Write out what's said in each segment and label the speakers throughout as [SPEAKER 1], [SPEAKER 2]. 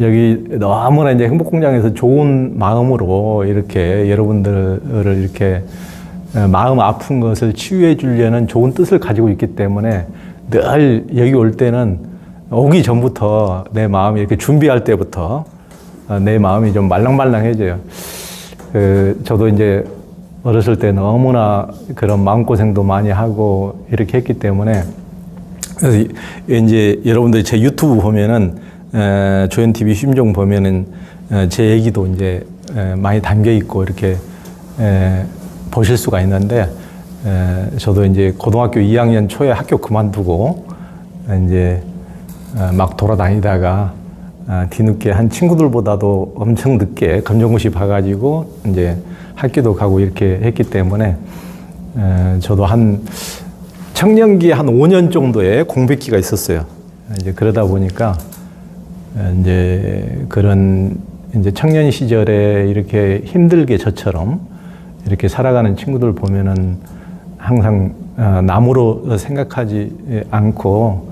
[SPEAKER 1] 여기 너무나 이제 행복공장에서 좋은 마음으로 이렇게 여러분들을 이렇게 마음 아픈 것을 치유해 주려는 좋은 뜻을 가지고 있기 때문에 늘 여기 올 때는 오기 전부터 내 마음이 이렇게 준비할 때부터 내 마음이 좀 말랑말랑해져요. 저도 이제 어렸을 때 너무나 그런 마음고생도 많이 하고 이렇게 했기 때문에 그래서 이제 여러분들이 제 유튜브 보면은 조연TV 심종 보면은 제 얘기도 이제 많이 담겨 있고 이렇게 보실 수가 있는데 저도 이제 고등학교 2학년 초에 학교 그만두고 이제 막 돌아다니다가 뒤늦게 한 친구들보다도 엄청 늦게 검정고시 봐가지고 이제 학교도 가고 이렇게 했기 때문에 저도 한 청년기 한 5년 정도의 공백기가 있었어요. 이제 그러다 보니까 이제 그런 이제 청년 시절에 이렇게 힘들게 저처럼 이렇게 살아가는 친구들 보면은 항상 남으로 생각하지 않고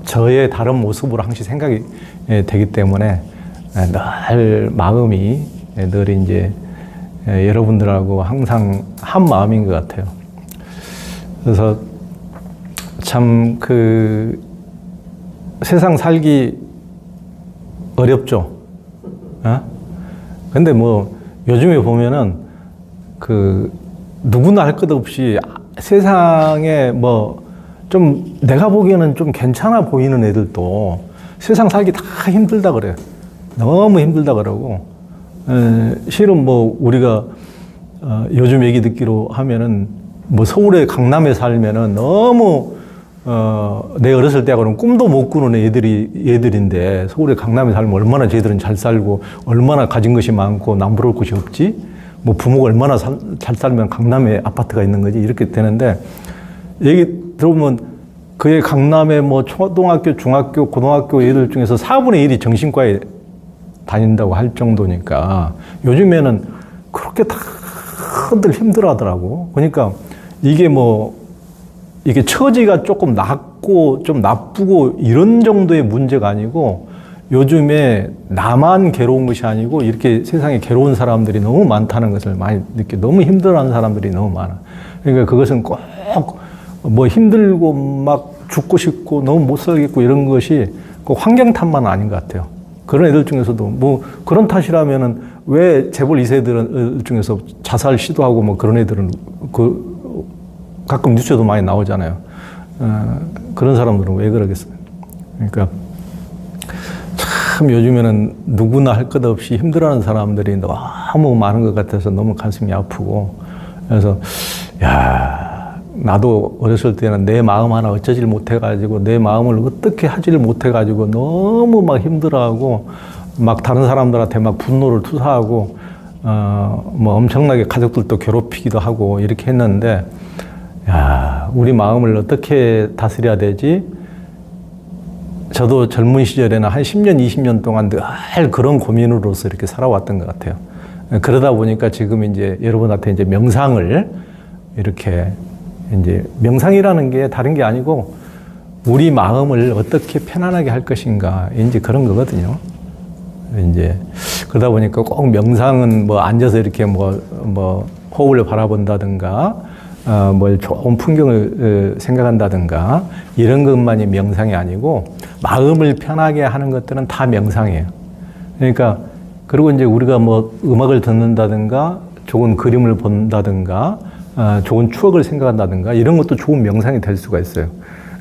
[SPEAKER 1] 저의 다른 모습으로 항상 생각이 되기 때문에 늘 마음이 늘 이제 여러분들하고 항상 한 마음인 것 같아요. 그래서 참 그 세상 살기 어렵죠. 근데 뭐 요즘에 보면은 그 누구나 할 것 없이 세상에 뭐 좀 내가 보기에는 좀 괜찮아 보이는 애들도 세상 살기 다 힘들다 그래요. 너무 힘들다 그러고 실은 뭐 우리가 요즘 얘기 듣기로 하면은 뭐 서울의 강남에 살면은 너무 내 어렸을 때하고는 꿈도 못 꾸는 애들인데 서울의 강남에 살면 얼마나 쟤들은 잘 살고 얼마나 가진 것이 많고 남부러울 곳이 없지? 뭐 부모가 얼마나 잘 살면 강남에 아파트가 있는 거지? 이렇게 되는데 얘기 들어보면 그의 강남에 뭐 초등학교, 중학교, 고등학교 애들 중에서 4분의 1이 정신과에 다닌다고 할 정도니까 요즘에는 그렇게 다들 힘들어 하더라고. 그러니까 이게 뭐 이게 처지가 조금 낮고 좀 나쁘고 이런 정도의 문제가 아니고 요즘에 나만 괴로운 것이 아니고 이렇게 세상에 괴로운 사람들이 너무 많다는 것을 많이 느껴. 너무 힘들어하는 사람들이 너무 많아. 그러니까 그것은 꼭 뭐 힘들고 막 죽고 싶고 너무 못 살겠고 이런 것이 꼭 환경 탓만 아닌 것 같아요. 그런 애들 중에서도 뭐 그런 탓이라면은 왜 재벌 2세들 중에서 자살 시도하고 뭐 그런 애들은 그 가끔 뉴스에도 많이 나오잖아요. 그런 사람들은 왜 그러겠어요? 그러니까 참 요즘에는 누구나 할 것 없이 힘들어하는 사람들이 너무 많은 것 같아서 너무 가슴이 아프고 그래서 야 나도 어렸을 때는 내 마음 하나 어쩌질 못해가지고 내 마음을 어떻게 하지를 못해가지고 너무 막 힘들어하고 막 다른 사람들한테 막 분노를 투사하고 뭐 엄청나게 가족들도 괴롭히기도 하고 이렇게 했는데 야 우리 마음을 어떻게 다스려야 되지? 저도 젊은 시절에는 한 10년, 20년 동안 늘 그런 고민으로서 이렇게 살아왔던 것 같아요. 그러다 보니까 지금 이제 여러분한테 이제 명상을 이렇게 이제 명상이라는 게 다른 게 아니고 우리 마음을 어떻게 편안하게 할 것인가 이제 그런 거거든요. 이제 그러다 보니까 꼭 명상은 뭐 앉아서 이렇게 뭐 호흡을 바라본다든가 뭘 좋은 풍경을 생각한다든가 이런 것만이 명상이 아니고 마음을 편하게 하는 것들은 다 명상이에요. 그러니까 그리고 이제 우리가 뭐 음악을 듣는다든가 좋은 그림을 본다든가 좋은 추억을 생각한다든가 이런 것도 좋은 명상이 될 수가 있어요.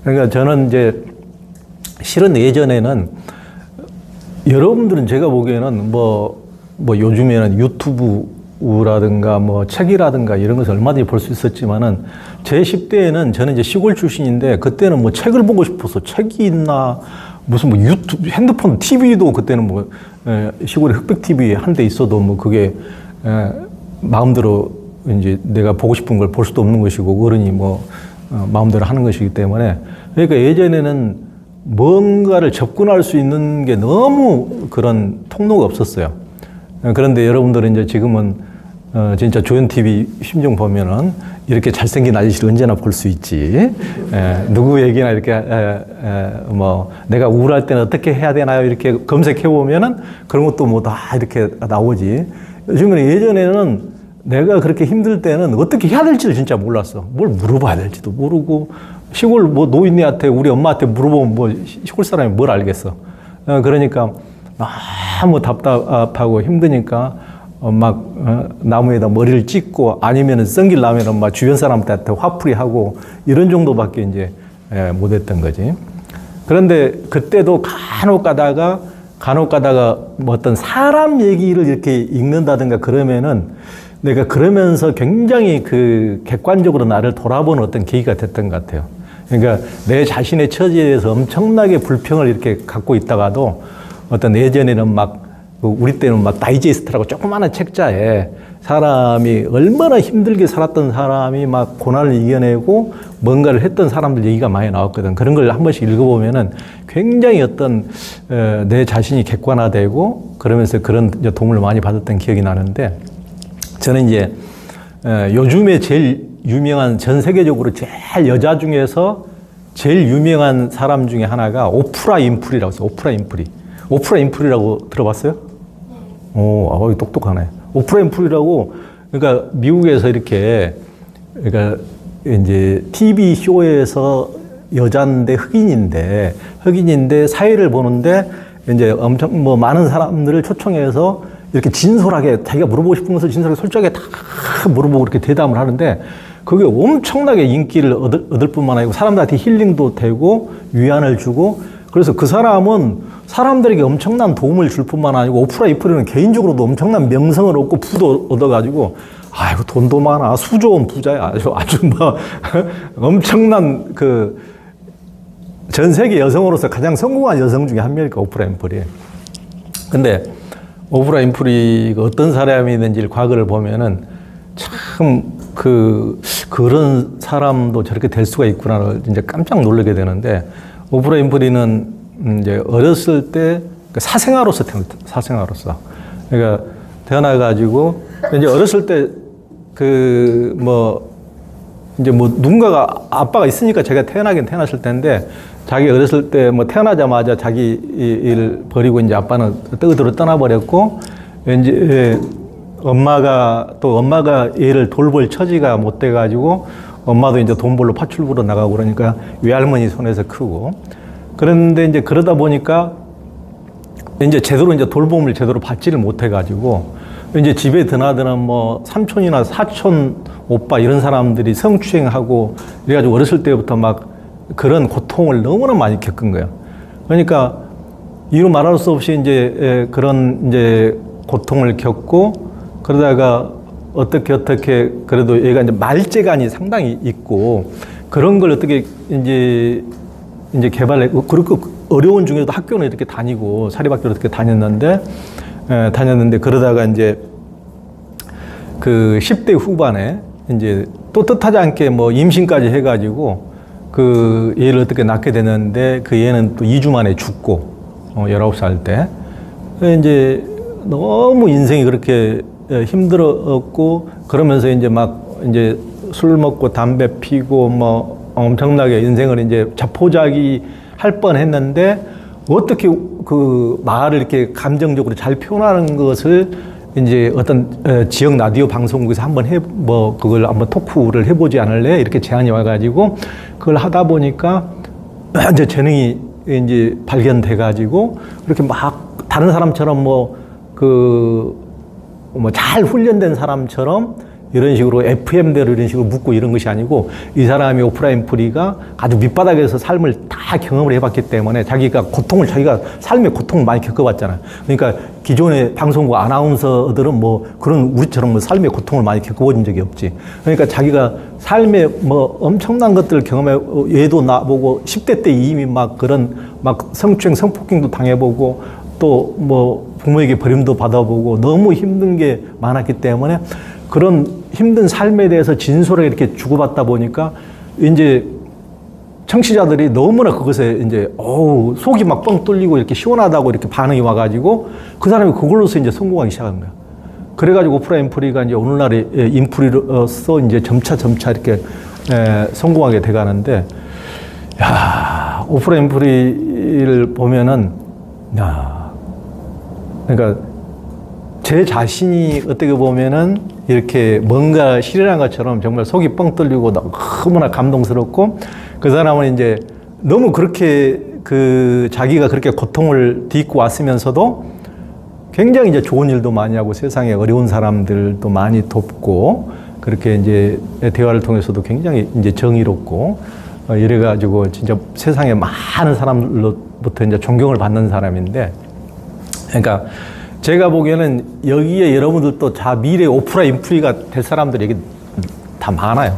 [SPEAKER 1] 그러니까 저는 이제 실은 예전에는 여러분들은 제가 보기에는 뭐 요즘에는 유튜브라든가 뭐 책이라든가 이런 것을 얼마든지 볼 수 있었지만은 제 10대에는 저는 이제 시골 출신인데 그때는 뭐 책을 보고 싶어서 책이 있나 무슨 뭐 유튜브 핸드폰 TV도 그때는 뭐 시골에 흑백 TV 한 대 있어도 뭐 그게 마음대로 이제 내가 보고 싶은 걸 볼 수도 없는 것이고 어른이 뭐 마음대로 하는 것이기 때문에 그러니까 예전에는 뭔가를 접근할 수 있는 게 너무 그런 통로가 없었어요. 그런데 여러분들은 이제 지금은 진짜 조연TV 심정 보면은 이렇게 잘생긴 아저씨를 언제나 볼 수 있지. 누구 얘기나 이렇게, 뭐, 내가 우울할 때는 어떻게 해야 되나요? 이렇게 검색해 보면은 그런 것도 뭐 다 이렇게 나오지. 요즘에는 예전에는 내가 그렇게 힘들 때는 어떻게 해야 될지를 진짜 몰랐어. 뭘 물어봐야 될지도 모르고, 시골 뭐 노인네한테 우리 엄마한테 물어보면 뭐 시골 사람이 뭘 알겠어. 그러니까 너무 답답하고 힘드니까 나무에다 머리를 찍고 아니면은 성길 나면은 막 주변 사람들한테 화풀이하고 이런 정도밖에 이제 못했던 거지. 그런데 그때도 간혹 가다가 뭐 어떤 사람 얘기를 이렇게 읽는다든가 그러면은 내가 그러면서 굉장히 그 객관적으로 나를 돌아보는 어떤 계기가 됐던 것 같아요. 그러니까 내 자신의 처지에 대해서 엄청나게 불평을 이렇게 갖고 있다가도 어떤 예전에는 막 우리 때는 막 다이제스트라고 조그마한 책자에 사람이 얼마나 힘들게 살았던 사람이 막 고난을 이겨내고 뭔가를 했던 사람들 얘기가 많이 나왔거든. 그런 걸 한 번씩 읽어보면은 굉장히 어떤 내 자신이 객관화되고 그러면서 그런 도움을 많이 받았던 기억이 나는데 저는 이제 요즘에 제일 유명한 전 세계적으로 제일 여자 중에서 제일 유명한 사람 중에 하나가 오프라 윈프리라고 있어요. 오프라 윈프리라고 들어봤어요? 오, 똑똑하네. 오프라 윈프리라고, 그러니까 미국에서 이렇게, 그러니까 이제 TV 쇼에서 여자인데 흑인인데 사회를 보는데 이제 엄청 뭐 많은 사람들을 초청해서 이렇게 진솔하게 자기가 물어보고 싶은 것을 진솔하게 솔직하게 다 물어보고 이렇게 대담을 하는데 그게 엄청나게 인기를 얻을 뿐만 아니고 사람들한테 힐링도 되고 위안을 주고 그래서 그 사람은 사람들에게 엄청난 도움을 줄 뿐만 아니고 오프라 윈프리는 개인적으로도 엄청난 명성을 얻고 부도 얻어가지고 아이고 돈도 많아 수조원 부자야 아주 뭐 엄청난 그 전 세계 여성으로서 가장 성공한 여성 중에 한 명이니까 오프라 윈프리. 근데 오프라 윈프리가 어떤 사람이든지 과거를 보면은 참 그런 사람도 저렇게 될 수가 있구나를 이제 깜짝 놀라게 되는데 오프라 윈프리는 이제 어렸을 때 사생아로서 태어났다. 사생아로서. 그러니까 태어나가지고 이제 어렸을 때 이제 뭐 누군가가 아빠가 있으니까 제가 태어나긴 태어났을 텐데 자기 어렸을 때 뭐 태어나자마자 자기 일을 버리고 이제 아빠는 뜨거들어 떠나버렸고 이제 엄마가 얘를 돌볼 처지가 못 돼가지고 엄마도 이제 돈 벌러 파출부로 나가고 그러니까 외할머니 손에서 크고 그런데 이제 그러다 보니까 이제 돌봄을 제대로 받지를 못해가지고 이제 집에 드나드는 뭐 삼촌이나 사촌 오빠 이런 사람들이 성추행하고 이래가지고 어렸을 때부터 막 그런 고통을 너무나 많이 겪은 거예요. 그러니까 이루 말할 수 없이 이제 그런 이제 고통을 겪고 그러다가 어떻게 그래도 얘가 이제 말재간이 상당히 있고 그런 걸 어떻게 이제 개발했고 그리고 어려운 중에도 학교는 이렇게 다니고 사립학교를 이렇게 다녔는데 그러다가 이제 그 10대 후반에 이제 또 뜻하지 않게 뭐 임신까지 해가지고 그 얘를 어떻게 낳게 됐는데 그 얘는 또 2주 만에 죽고 19살 때 이제 너무 인생이 그렇게 힘들었고 그러면서 이제 막 이제 술 먹고 담배 피고 뭐 엄청나게 인생을 이제 자포자기 할 뻔했는데 어떻게 그 말을 이렇게 감정적으로 잘 표현하는 것을 이제 어떤 지역 라디오 방송국에서 한번 그걸 한번 토크를 해보지 않을래? 이렇게 제안이 와가지고 그걸 하다 보니까 이제 재능이 이제 발견돼가지고 이렇게 막 다른 사람처럼 잘 훈련된 사람처럼 이런 식으로 FM대로 이런 식으로 묻고 이런 것이 아니고 이 사람이 오프라 윈프리가 아주 밑바닥에서 삶을 다 경험을 해봤기 때문에 자기가 삶의 고통을 많이 겪어봤잖아요. 그러니까 기존의 방송국 아나운서들은 뭐 그런 우리처럼 뭐 삶의 고통을 많이 겪어본 적이 없지. 그러니까 자기가 삶의 뭐 엄청난 것들을 경험해, 얘도 나보고 10대 때 이미 막 성추행, 성폭행도 당해보고 또 뭐 부모에게 버림도 받아보고 너무 힘든 게 많았기 때문에 그런 힘든 삶에 대해서 진솔하게 이렇게 주고받다 보니까 이제 청취자들이 너무나 그것에 이제 속이 막 뻥 뚫리고 이렇게 시원하다고 이렇게 반응이 와가지고 그 사람이 그걸로서 이제 성공하기 시작한 거야. 그래가지고 오프라 인프리가 이제 오늘날의 인프리로서 이제 점차 이렇게 성공하게 돼가는데, 야, 오프라 인프리를 보면은, 야, 그러니까 제 자신이 어떻게 보면은 이렇게 뭔가 실현한 것처럼 정말 속이 뻥 뚫리고 너무나 감동스럽고, 그 사람은 이제 너무 그렇게 자기가 그렇게 고통을 딛고 왔으면서도 굉장히 이제 좋은 일도 많이 하고 세상에 어려운 사람들도 많이 돕고, 그렇게 이제 대화를 통해서도 굉장히 이제 정의롭고, 이래가지고 진짜 세상에 많은 사람들로부터 이제 존경을 받는 사람인데, 그러니까 제가 보기에는 여기에 여러분들도 다 미래 오프라 인프리가 될 사람들이 여기 다 많아요.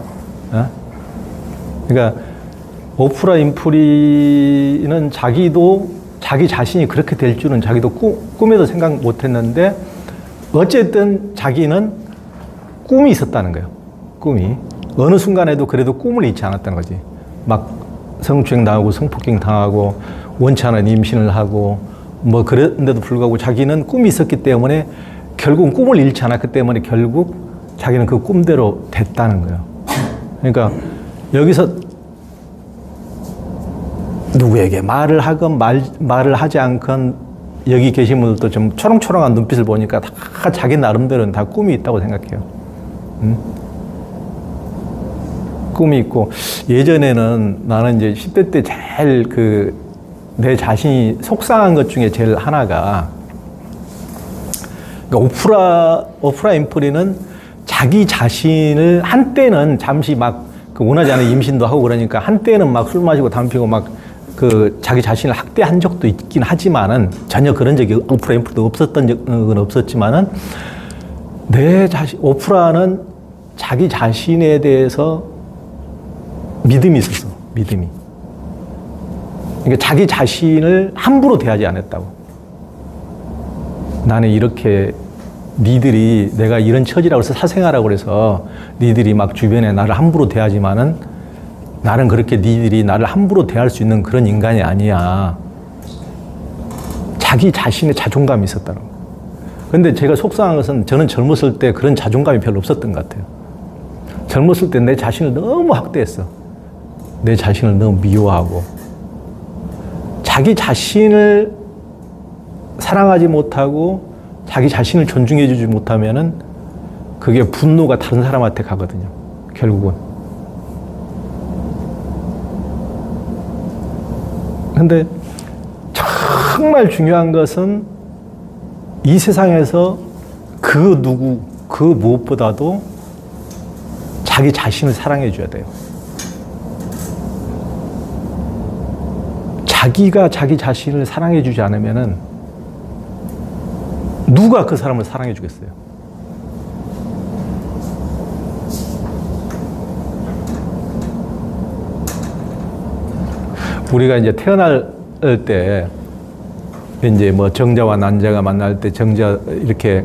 [SPEAKER 1] 그러니까 오프라 인프리는 자기 자신이 그렇게 될 줄은 자기도 꿈에도 생각 못 했는데, 어쨌든 자기는 꿈이 있었다는 거예요. 꿈이. 어느 순간에도 그래도 꿈을 잃지 않았다는 거지. 막 성추행 당하고 성폭행 당하고 원치 않은 임신을 하고 뭐 그랬는데도 불구하고 자기는 꿈이 있었기 때문에 결국 꿈을 잃지 않았기 때문에 결국 자기는 그 꿈대로 됐다는 거예요. 그러니까 여기서 누구에게 말을 하건 말을 하지 않건 여기 계신 분들도 좀 초롱초롱한 눈빛을 보니까 다 자기 나름대로는 다 꿈이 있다고 생각해요. 꿈이 있고, 예전에는 나는 이제 10대 때 제일 내 자신이 속상한 것 중에 제일 하나가, 그러니까 오프라 인프리는 자기 자신을 한때는 잠시 막 원하지 않은 임신도 하고 그러니까 한때는 막 술 마시고 담배 피고 막 자기 자신을 학대한 적도 있긴 하지만은 전혀 그런 적이 오프라 인프리도 없었던 적은 없었지만은 오프라는 자기 자신에 대해서 믿음이 있었어. 믿음이. 그러니까 자기 자신을 함부로 대하지 않았다고. 나는 이렇게 니들이 내가 이런 처지라고 해서 사생활이라고 그래서 니들이 막 주변에 나를 함부로 대하지만은 나는 그렇게 니들이 나를 함부로 대할 수 있는 그런 인간이 아니야. 자기 자신의 자존감이 있었다는 거예요. 근데 제가 속상한 것은 저는 젊었을 때 그런 자존감이 별로 없었던 것 같아요. 젊었을 때 내 자신을 너무 학대했어. 내 자신을 너무 미워하고. 자기 자신을 사랑하지 못하고 자기 자신을 존중해 주지 못하면은 그게 분노가 다른 사람한테 가거든요. 결국은. 근데 정말 중요한 것은 이 세상에서 그 무엇보다도 자기 자신을 사랑해 줘야 돼요. 자기가 자기 자신을 사랑해 주지 않으면은 누가 그 사람을 사랑해 주겠어요? 우리가 이제 태어날 때 이제 뭐 정자와 난자가 만날 때 정자 이렇게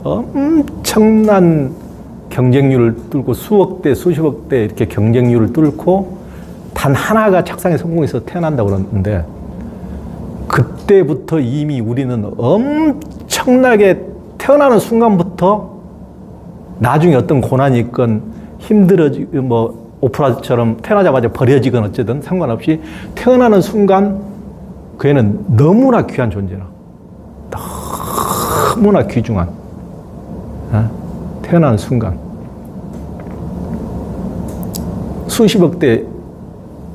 [SPEAKER 1] 엄청난 경쟁률을 뚫고 수억 대 수십억 대 이렇게 경쟁률을 뚫고 단 하나가 착상에 성공해서 태어난다고 그러는데, 그때부터 이미 우리는 엄청나게 태어나는 순간부터 나중에 어떤 고난이 있건 힘들어지고 뭐 오프라처럼 태어나자마자 버려지건 어쨌든 상관없이 태어나는 순간 그 애는 너무나 귀한 존재라. 너무나 귀중한. 태어나는 순간. 수십억 대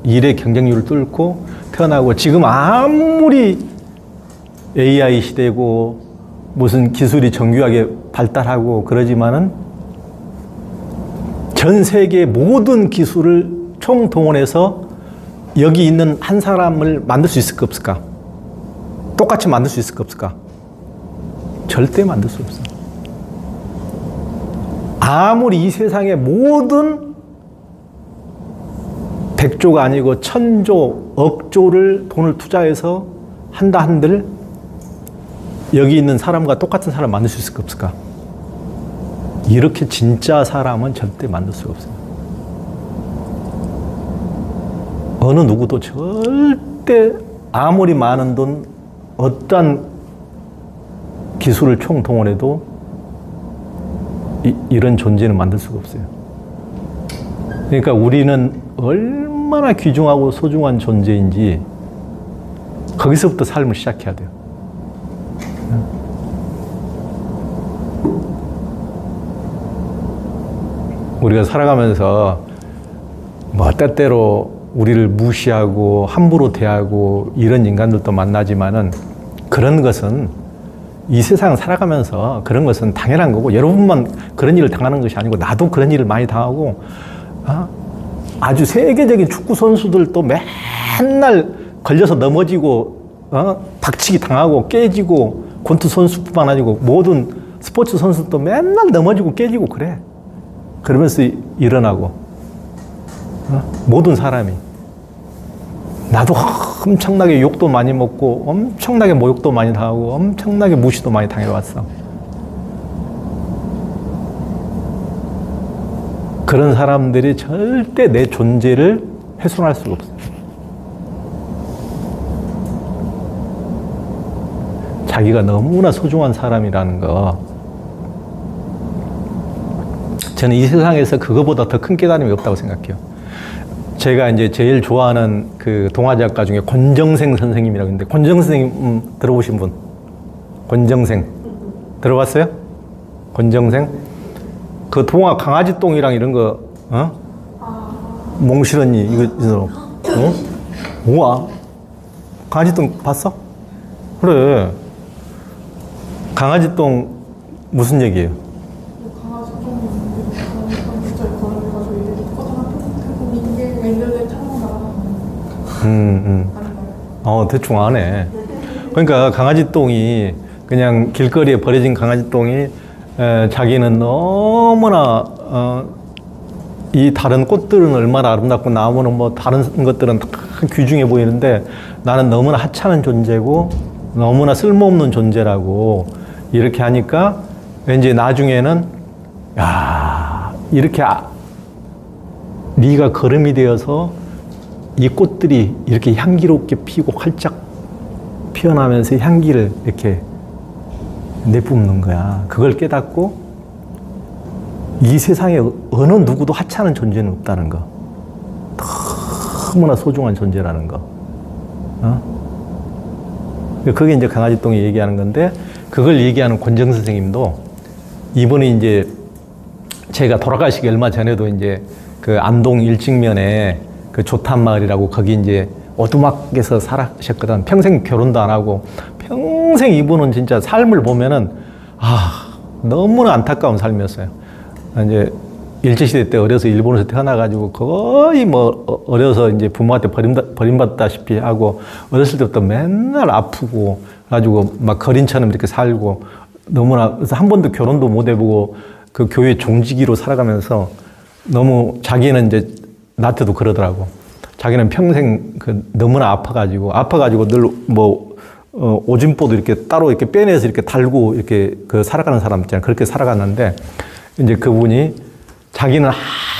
[SPEAKER 1] 일의 경쟁률을 뚫고 태어나고, 지금 아무리 AI 시대고 무슨 기술이 정교하게 발달하고 그러지만은 전 세계 모든 기술을 총동원해서 여기 있는 한 사람을 만들 수 있을까 없을까? 똑같이 만들 수 있을까 없을까? 절대 만들 수 없어. 아무리 이 세상의 모든 100조가 아니고 1000조, 억조를 돈을 투자해서 한다 한들 여기 있는 사람과 똑같은 사람 만들 수 있을까 없을까? 이렇게 진짜 사람은 절대 만들 수가 없어요. 어느 누구도 절대 아무리 많은 돈, 어떤 기술을 총동원해도 이런 존재는 만들 수가 없어요. 그러니까 우리는 얼마나 귀중하고 소중한 존재인지 거기서부터 삶을 시작해야 돼요. 우리가 살아가면서 뭐 때때로 우리를 무시하고 함부로 대하고 이런 인간들도 만나지만은 그런 것은 이 세상 살아가면서 그런 것은 당연한 거고 여러분만 그런 일을 당하는 것이 아니고 나도 그런 일을 많이 당하고 아주 세계적인 축구 선수들도 맨날 걸려서 넘어지고 박치기 당하고 깨지고 권투 선수뿐만 아니고 모든 스포츠 선수도 맨날 넘어지고 깨지고 그래. 그러면서 일어나고 모든 사람이 나도 엄청나게 욕도 많이 먹고 엄청나게 모욕도 많이 당하고 엄청나게 무시도 많이 당해왔어. 그런 사람들이 절대 내 존재를 훼손할 수가 없어요. 자기가 너무나 소중한 사람이라는 거, 저는 이 세상에서 그거보다 더 큰 깨달음이 없다고 생각해요. 제가 이제 제일 좋아하는 그 동화 작가 중에 권정생 선생님이라고 있는데, 권정생 선생님 들어보신 분? 권정생 들어봤어요? 권정생? 그 동화 강아지똥이랑 이런 거, 몽실언니 이거 우와, 강아지똥 봤어? 그래. 강아지똥 무슨 얘기예요? 대충 아네. 그러니까 강아지 똥이 그냥 길거리에 버려진 강아지 똥이 자기는 너무나 이 다른 꽃들은 얼마나 아름답고 나무는 뭐 다른 것들은 다 귀중해 보이는데 나는 너무나 하찮은 존재고 너무나 쓸모없는 존재라고 이렇게 하니까 왠지 나중에는 야, 이렇게 네가 거름이 되어서 이 꽃들이 이렇게 향기롭게 피고 활짝 피어나면서 향기를 이렇게 내뿜는 거야. 그걸 깨닫고 이 세상에 어느 누구도 하찮은 존재는 없다는 거. 너무나 소중한 존재라는 거. 그게 이제 강아지똥이 얘기하는 건데, 그걸 얘기하는 권정 선생님도 이번에 이제 제가 돌아가시기 얼마 전에도 이제 그 안동 일직면에 그 조탄마을이라고 거기 이제 오두막에서 살아셨거든. 평생 결혼도 안 하고 평생 이분은 진짜 삶을 보면은 너무나 안타까운 삶이었어요. 이제 일제시대 때 어려서 일본에서 태어나가지고 거의 뭐 어려서 이제 부모한테 버림받다시피 하고 어렸을 때부터 맨날 아프고 가지고 막 거린처럼 이렇게 살고 너무나 그래서 한 번도 결혼도 못 해보고 그 교회 종지기로 살아가면서 너무 자기는 이제 나한테도 그러더라고. 자기는 평생 그 너무나 아파가지고 늘 뭐 오줌보도 이렇게 따로 이렇게 빼내서 이렇게 달고 이렇게 그 살아가는 사람 있잖아요. 그렇게 살아갔는데 이제 그분이 자기는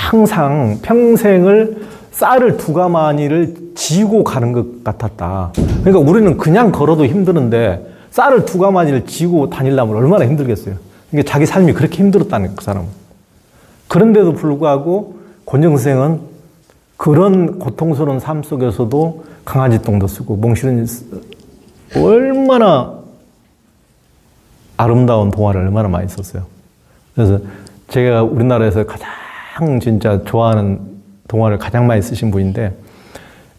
[SPEAKER 1] 항상 평생을 쌀을 2가마니를 지고 가는 것 같았다. 그러니까 우리는 그냥 걸어도 힘드는데 쌀을 2가마니를 지고 다니려면 얼마나 힘들겠어요. 그러니까 자기 삶이 그렇게 힘들었다는 그 사람은. 그런데도 불구하고 권정 선생은 그런 고통스러운 삶 속에서도 강아지 똥도 쓰고 몽실은 얼마나 아름다운 동화를 얼마나 많이 썼어요. 그래서 제가 우리나라에서 가장 진짜 좋아하는 동화를 가장 많이 쓰신 분인데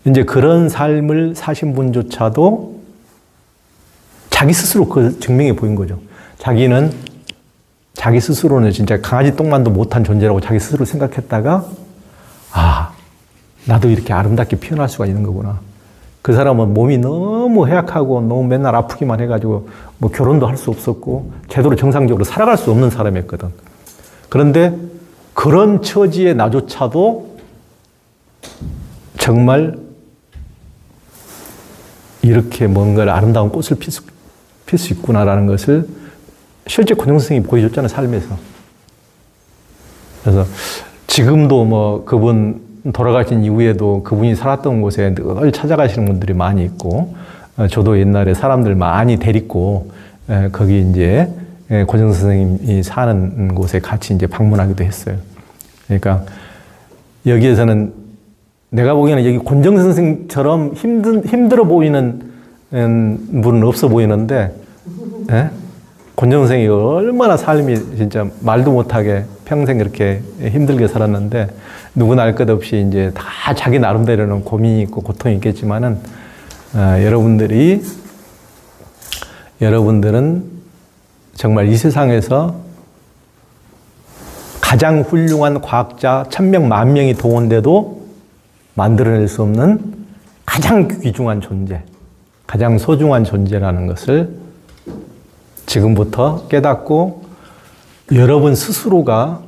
[SPEAKER 1] 이제 그런 삶을 사신 분조차도 자기 스스로 그 증명해 보인 거죠. 자기는 자기 스스로는 진짜 강아지 똥만도 못한 존재라고 자기 스스로 생각했다가 나도 이렇게 아름답게 피어날 수가 있는 거구나. 그 사람은 몸이 너무 해약하고 너무 맨날 아프기만 해가지고 뭐 결혼도 할 수 없었고 제대로 정상적으로 살아갈 수 없는 사람이었거든. 그런데 그런 처지에 나조차도 정말 이렇게 뭔가를 아름다운 꽃을 필 수 있구나라는 것을 실제 권정 선생님이 보여줬잖아요, 삶에서. 그래서 지금도 뭐 그분 돌아가신 이후에도 그분이 살았던 곳에 늘 찾아가시는 분들이 많이 있고, 저도 옛날에 사람들 많이 데리고 거기 이제 고정 선생님이 사는 곳에 같이 이제 방문하기도 했어요. 그러니까 여기에서는 내가 보기에는 여기 권정 선생처럼 힘들어 보이는 분은 없어 보이는데, 예? 권정 선생이 얼마나 삶이 진짜 말도 못하게 평생 그렇게 힘들게 살았는데, 누구나 알 것 없이 이제 다 자기 나름대로는 고민이 있고 고통이 있겠지만은, 여러분들은 정말 이 세상에서 가장 훌륭한 과학자 1000명, 10,000명이 동원돼도 만들어낼 수 없는 가장 귀중한 존재, 가장 소중한 존재라는 것을 지금부터 깨닫고 여러분 스스로가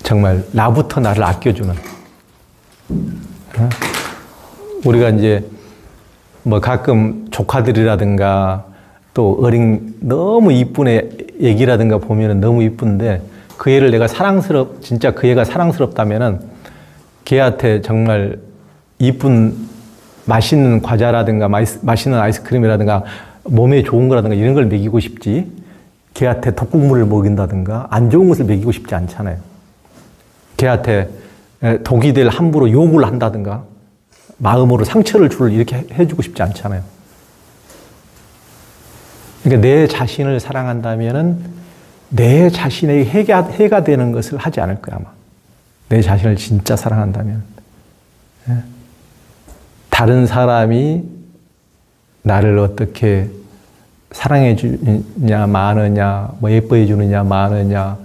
[SPEAKER 1] 정말 나부터 나를 아껴주는, 우리가 이제 뭐 가끔 조카들이라든가 또 어린 너무 이쁜 애 얘기라든가 보면은 너무 이쁜데 그 애를 내가 진짜 그 애가 사랑스럽다면은 걔한테 정말 이쁜 맛있는 과자라든가 맛있는 아이스크림이라든가 몸에 좋은 거라든가 이런 걸 먹이고 싶지, 걔한테 독국물을 먹인다든가 안 좋은 것을 먹이고 싶지 않잖아요. 걔한테 독이 될 함부로 욕을 한다든가 마음으로 상처를 이렇게 해주고 싶지 않잖아요. 그러니까 내 자신을 사랑한다면은 내 자신에게 해가 되는 것을 하지 않을 거야, 아마. 내 자신을 진짜 사랑한다면. 다른 사람이 나를 어떻게 사랑해 주느냐, 많으냐, 뭐 예뻐해 주느냐, 많으냐,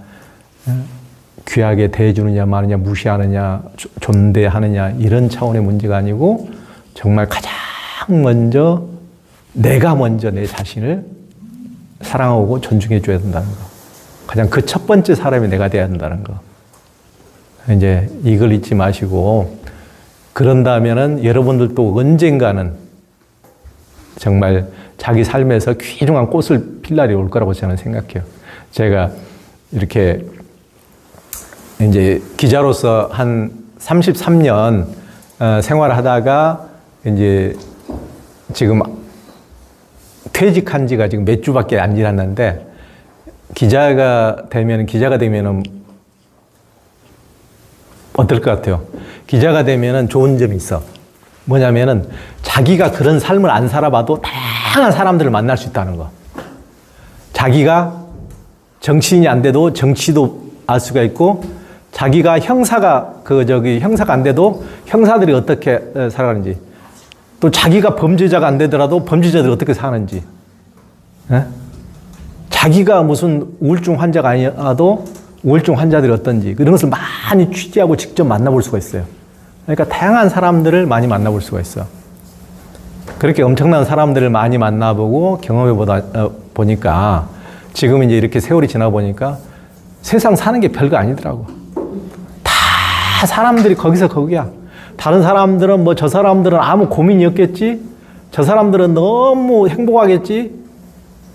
[SPEAKER 1] 귀하게 대해 주느냐, 많으냐, 무시하느냐, 존대하느냐, 이런 차원의 문제가 아니고 정말 가장 먼저 내가 먼저 내 자신을 사랑하고 존중해 줘야 된다는 거. 가장 그 첫 번째 사람이 내가 돼야 된다는 거. 이제 이걸 잊지 마시고, 그런다면은 여러분들도 언젠가는 정말 자기 삶에서 귀중한 꽃을 필 날이 올 거라고 저는 생각해요. 제가 이렇게 이제 기자로서 한 33년 생활하다가 이제 지금 퇴직한 지가 지금 몇 주밖에 안 지났는데, 기자가 되면은 어떨 것 같아요? 기자가 되면은 좋은 점이 있어. 뭐냐면은 자기가 그런 삶을 안 살아봐도 다양한 사람들을 만날 수 있다는 거. 자기가 정치인이 안 돼도 정치도 알 수가 있고, 자기가 형사가 안 돼도 형사들이 어떻게 살아가는지, 또 자기가 범죄자가 안 되더라도 범죄자들이 어떻게 사는지, 자기가 무슨 우울증 환자가 아니어도 우울증 환자들이 어떤지, 그런 것을 많이 취재하고 직접 만나볼 수가 있어요. 그러니까 다양한 사람들을 많이 만나볼 수가 있어. 그렇게 엄청난 사람들을 많이 만나보고 경험해 보니까 지금 이제 이렇게 세월이 지나 보니까 세상 사는 게 별거 아니더라고. 다 사람들이 거기서 거기야. 다른 사람들은 저 사람들은 아무 고민이 없겠지? 저 사람들은 너무 행복하겠지?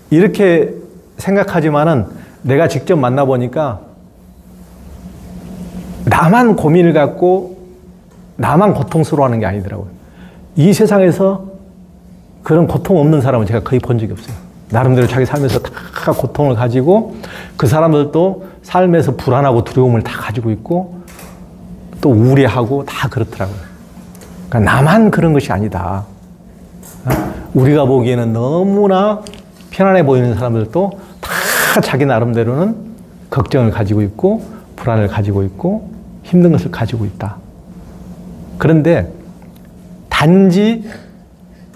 [SPEAKER 1] 이렇게 생각하지만은 내가 직접 만나보니까 나만 고민을 갖고 나만 고통스러워하는 게 아니더라고요. 이 세상에서 그런 고통 없는 사람은 제가 거의 본 적이 없어요. 나름대로 자기 삶에서 다 고통을 가지고, 그 사람들도 삶에서 불안하고 두려움을 다 가지고 있고 또 우울해하고 다 그렇더라고요. 그러니까 나만 그런 것이 아니다. 우리가 보기에는 너무나 편안해 보이는 사람들도 다 자기 나름대로는 걱정을 가지고 있고 불안을 가지고 있고 힘든 것을 가지고 있다. 그런데 단지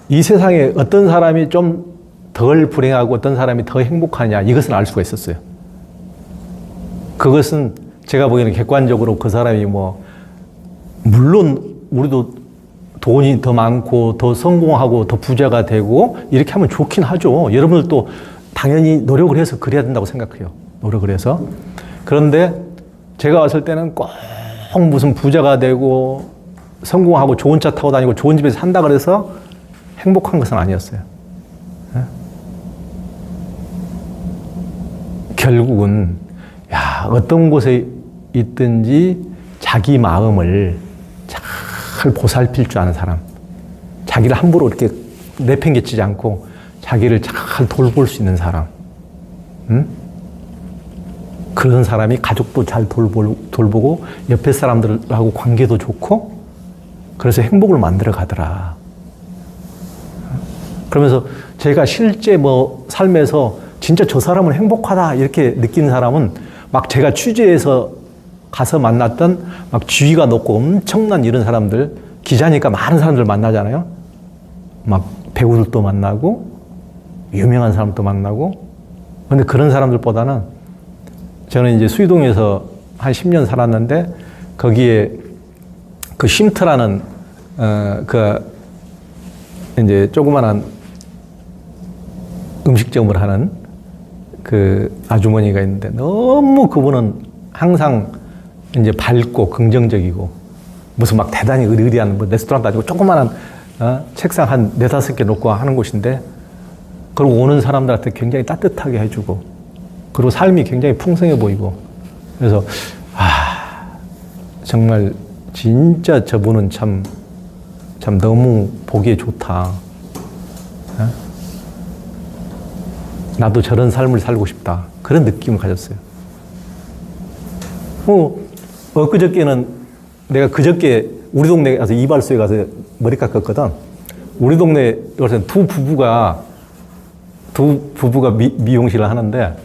[SPEAKER 1] 이 세상에 어떤 사람이 좀 덜 불행하고 어떤 사람이 더 행복하냐, 이것은 알 수가 있었어요. 그것은 제가 보기에는 객관적으로 그 사람이 물론 우리도 돈이 더 많고 더 성공하고 더 부자가 되고 이렇게 하면 좋긴 하죠. 여러분들도 당연히 노력을 해서 그래야 된다고 생각해요. 노력을 해서. 그런데 제가 왔을 때는 꼭 무슨 부자가 되고 성공하고 좋은 차 타고 다니고 좋은 집에서 산다 그래서 행복한 것은 아니었어요. 결국은 어떤 곳에 있든지 자기 마음을 잘 보살필 줄 아는 사람, 자기를 함부로 이렇게 내팽개치지 않고 자기를 잘 돌볼 수 있는 사람, 응? 그런 사람이 가족도 잘 돌보고 옆에 사람들하고 관계도 좋고 그래서 행복을 만들어 가더라. 그러면서 제가 실제 뭐 삶에서 진짜 저 사람은 행복하다 이렇게 느끼는 사람은 막 제가 취재해서 가서 만났던 막 지위가 높고 엄청난 이런 사람들, 기자니까 많은 사람들 만나잖아요. 막 배우들도 만나고 유명한 사람도 만나고. 근데 그런 사람들보다는 저는 이제 수의동에서 한 10년 살았는데 거기에 그 쉼트라는 그 이제 조그만한 음식점을 하는 그 아주머니가 있는데 너무 그분은 항상 이제 밝고 긍정적이고 무슨 막 대단히 의리의리한 뭐 레스토랑도 아니고 조그만한 책상 한 4-5개 놓고 하는 곳인데 그리고 오는 사람들한테 굉장히 따뜻하게 해주고 그리고 삶이 굉장히 풍성해 보이고 그래서 정말 진짜 저분은 참 너무 보기에 좋다. 나도 저런 삶을 살고 싶다. 그런 느낌을 가졌어요. 엊그저께는 내가 그저께 우리 동네 가서 이발소에 가서 머리 깎았거든. 우리 동네에 두 부부가 미용실을 하는데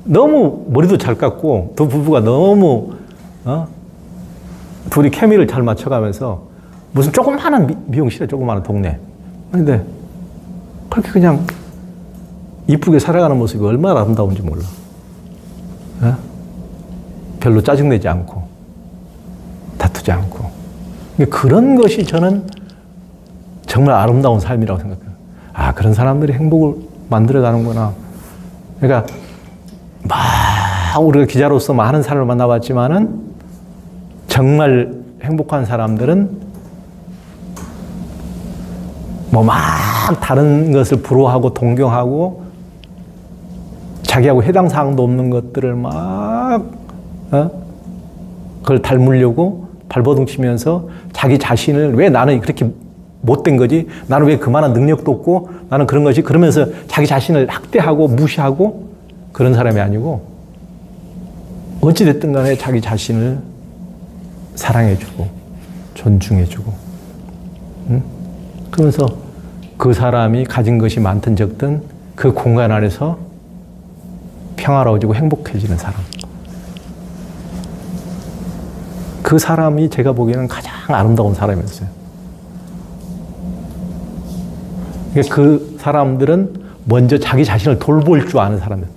[SPEAKER 1] 너무 머리도 잘 깎고 두 부부가 너무 둘이 케미를 잘 맞춰가면서 무슨 조그마한 미용실에 조그마한 동네. 근데 그렇게 그냥 이쁘게 살아가는 모습이 얼마나 아름다운지 몰라. 별로 짜증내지 않고 다투지 않고. 그런 것이 저는 정말 아름다운 삶이라고 생각해요. 그런 사람들이 행복을 만들어가는구나. 그러니까 우리가 기자로서 많은 사람을 만나봤지만은 정말 행복한 사람들은 막 다른 것을 부러워하고 동경하고 자기하고 해당 사항도 없는 것들을 그걸 닮으려고 발버둥 치면서 자기 자신을 왜 나는 그렇게 못된 거지? 나는 왜 그만한 능력도 없고 나는 그런 거지? 그러면서 자기 자신을 학대하고 무시하고 그런 사람이 아니고 어찌됐든 간에 자기 자신을 사랑해주고 존중해주고 그러면서 그 사람이 가진 것이 많든 적든 그 공간 안에서 평화로워지고 행복해지는 사람. 그 사람이 제가 보기에는 가장 아름다운 사람이었어요. 그 사람들은 먼저 자기 자신을 돌볼 줄 아는 사람이에요.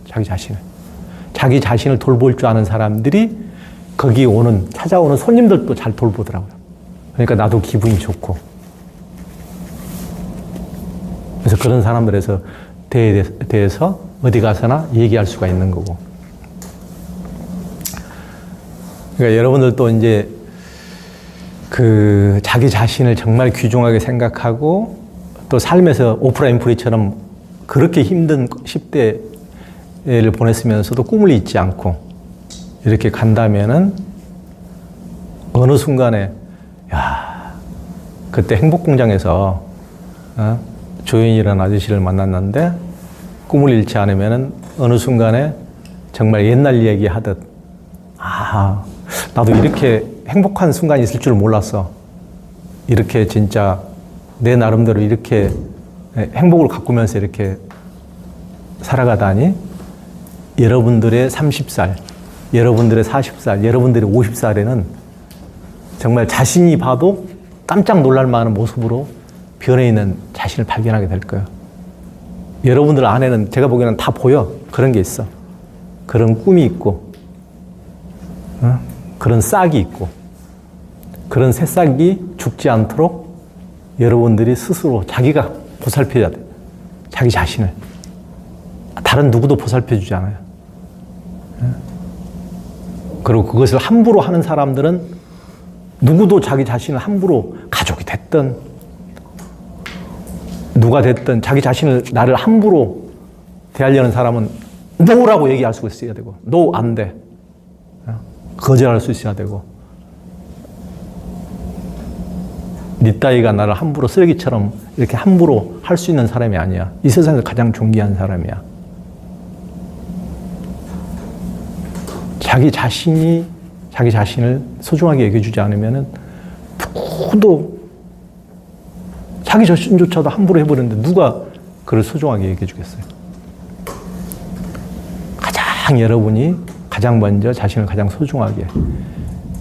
[SPEAKER 1] 자기 자신을 돌볼 줄 아는 사람들이 거기 찾아오는 손님들도 잘 돌보더라고요. 그러니까 나도 기분이 좋고. 그래서 그런 사람들에서 대해서 어디 가서나 얘기할 수가 있는 거고. 그러니까 여러분들도 이제 그 자기 자신을 정말 귀중하게 생각하고 또 삶에서 오프라 윈프리처럼 그렇게 힘든 10대를 보냈으면서도 꿈을 잊지 않고 이렇게 간다면은 어느 순간에 그때 행복공장에서 조연이라는 아저씨를 만났는데 꿈을 잃지 않으면은 어느 순간에 정말 옛날 이야기 하듯 나도 이렇게 행복한 순간이 있을 줄 몰랐어. 이렇게 진짜 내 나름대로 이렇게 행복을 가꾸면서 이렇게 살아가다니 여러분들의 30살, 여러분들의 40살, 여러분들의 50살에는 정말 자신이 봐도 깜짝 놀랄 만한 모습으로 변해 있는 자신을 발견하게 될 거예요. 여러분들 안에는 제가 보기에는 다 보여. 그런 게 있어. 그런 꿈이 있고 그런 싹이 있고 그런 새싹이 죽지 않도록 여러분들이 스스로 자기가 보살펴야 돼. 자기 자신을. 다른 누구도 보살펴 주지 않아요. 그리고 그것을 함부로 하는 사람들은 누구도 자기 자신을 함부로 가족이 됐든 누가 됐든 자기 자신을 나를 함부로 대하려는 사람은 노라고 얘기할 수 있어야 되고 노 안 돼. 거절할 수 있어야 되고 네 따위가 나를 함부로 쓰레기처럼 이렇게 함부로 할 수 있는 사람이 아니야. 이 세상에서 가장 존귀한 사람이야. 자기 자신이 자기 자신을 소중하게 여겨주지 않으면은 누구도 자기 자신조차도 함부로 해버렸는데 누가 그를 소중하게 여겨주겠어요? 가장 여러분이 가장 먼저 자신을 가장 소중하게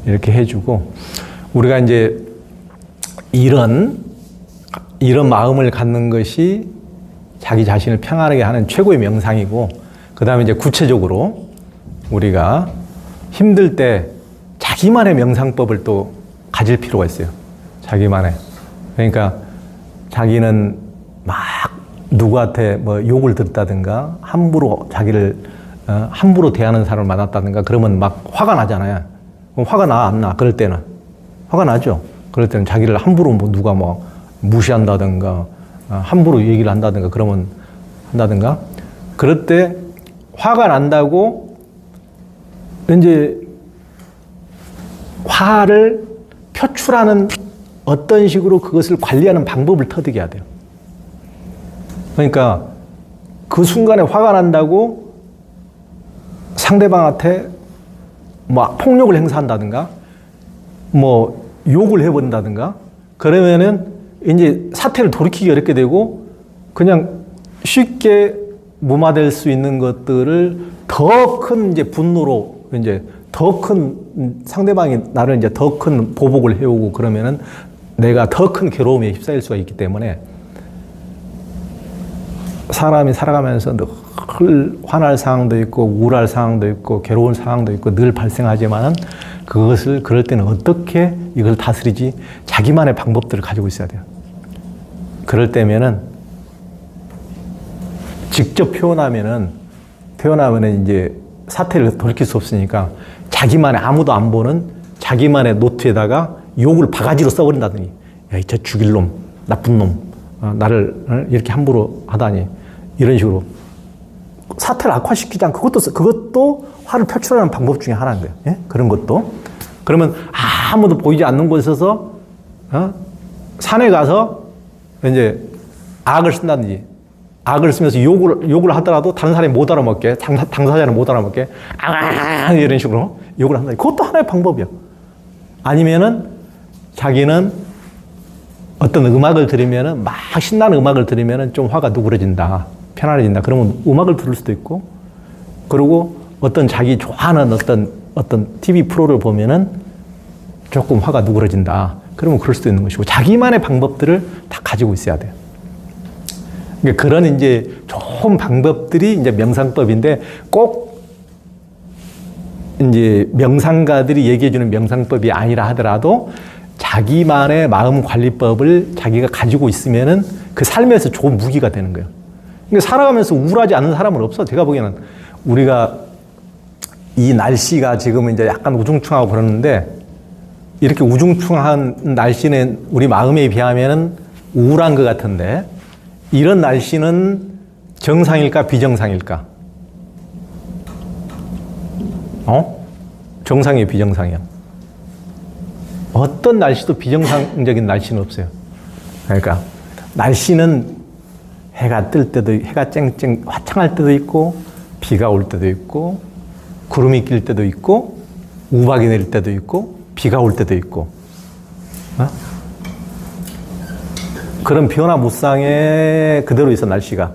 [SPEAKER 1] 이렇게 해주고, 우리가 이제 이런 마음을 갖는 것이 자기 자신을 평안하게 하는 최고의 명상이고, 그 다음에 이제 구체적으로 우리가 힘들 때 자기만의 명상법을 또 가질 필요가 있어요. 자기만의. 그러니까 자기는 막 누구한테 뭐 욕을 들었다든가 함부로 자기를 함부로 대하는 사람을 만났다든가 그러면 막 화가 나잖아요. 그럼 화가 나, 안 나? 그럴 때는 화가 나죠. 그럴 때는 자기를 함부로 뭐 누가 뭐 무시한다든가 함부로 얘기를 한다든가 그러면 한다든가, 그럴 때 화가 난다고 이제 화를 표출하는 어떤 식으로 그것을 관리하는 방법을 터득해야 돼요. 그러니까 그 순간에 화가 난다고 상대방한테 막 폭력을 행사한다든가 뭐 욕을 해버린다든가 그러면은 이제 사태를 돌이키기 어렵게 되고 그냥 쉽게 무마될 수 있는 것들을 더 큰 이제 분노로 이제 더 큰 상대방이 나를 이제 더 큰 보복을 해오고 그러면은 내가 더 큰 괴로움에 휩싸일 수가 있기 때문에 사람이 살아가면서 늘 화날 상황도 있고 우울할 상황도 있고 괴로운 상황도 있고 늘 발생하지만은 그것을 그럴 때는 어떻게 이걸 다스리지? 자기만의 방법들을 가지고 있어야 돼요. 그럴 때면은 직접 표현하면은 이제 사태를 돌이킬 수 없으니까 자기만의 아무도 안 보는 자기만의 노트에다가 욕을 바가지로 써버린다더니 야, 저 죽일 놈, 나쁜 놈, 나를 이렇게 함부로 하다니 이런 식으로 사태를 악화시키지 않고 그것도 화를 표출하는 방법 중에 하나인 거예요. 예? 그런 것도. 그러면 아무도 보이지 않는 곳에서 산에 가서 이제 악을 쓴다든지 악을 쓰면서 욕을 하더라도 다른 사람이 못 알아먹게, 당사자는 못 알아먹게, 이런 식으로 욕을 한다. 그것도 하나의 방법이야. 아니면은 자기는 어떤 음악을 들으면은 막 신나는 음악을 들으면은 좀 화가 누그러진다, 편안해진다. 그러면 음악을 들을 수도 있고, 그리고 어떤 자기 좋아하는 어떤 TV 프로를 보면은 조금 화가 누그러진다. 그러면 그럴 수도 있는 것이고, 자기만의 방법들을 다 가지고 있어야 돼요. 그러니까 그런 이제 좋은 방법들이 이제 명상법인데 꼭 이제 명상가들이 얘기해주는 명상법이 아니라 하더라도 자기만의 마음 관리법을 자기가 가지고 있으면은 그 삶에서 좋은 무기가 되는 거예요. 그러니까 살아가면서 우울하지 않은 사람은 없어. 제가 보기에는 우리가 이 날씨가 지금 이제 약간 우중충하고 그러는데 이렇게 우중충한 날씨는 우리 마음에 비하면은 우울한 것 같은데 이런 날씨는 정상일까 비정상일까? 정상이에요, 비정상이에요? 어떤 날씨도 비정상적인 날씨는 없어요. 그러니까 날씨는 해가 뜰 때도 해가 쨍쨍 화창할 때도 있고 비가 올 때도 있고 구름이 낄 때도 있고 우박이 내릴 때도 있고 비가 올 때도 있고 그런 변화무쌍에 그대로 있어 날씨가.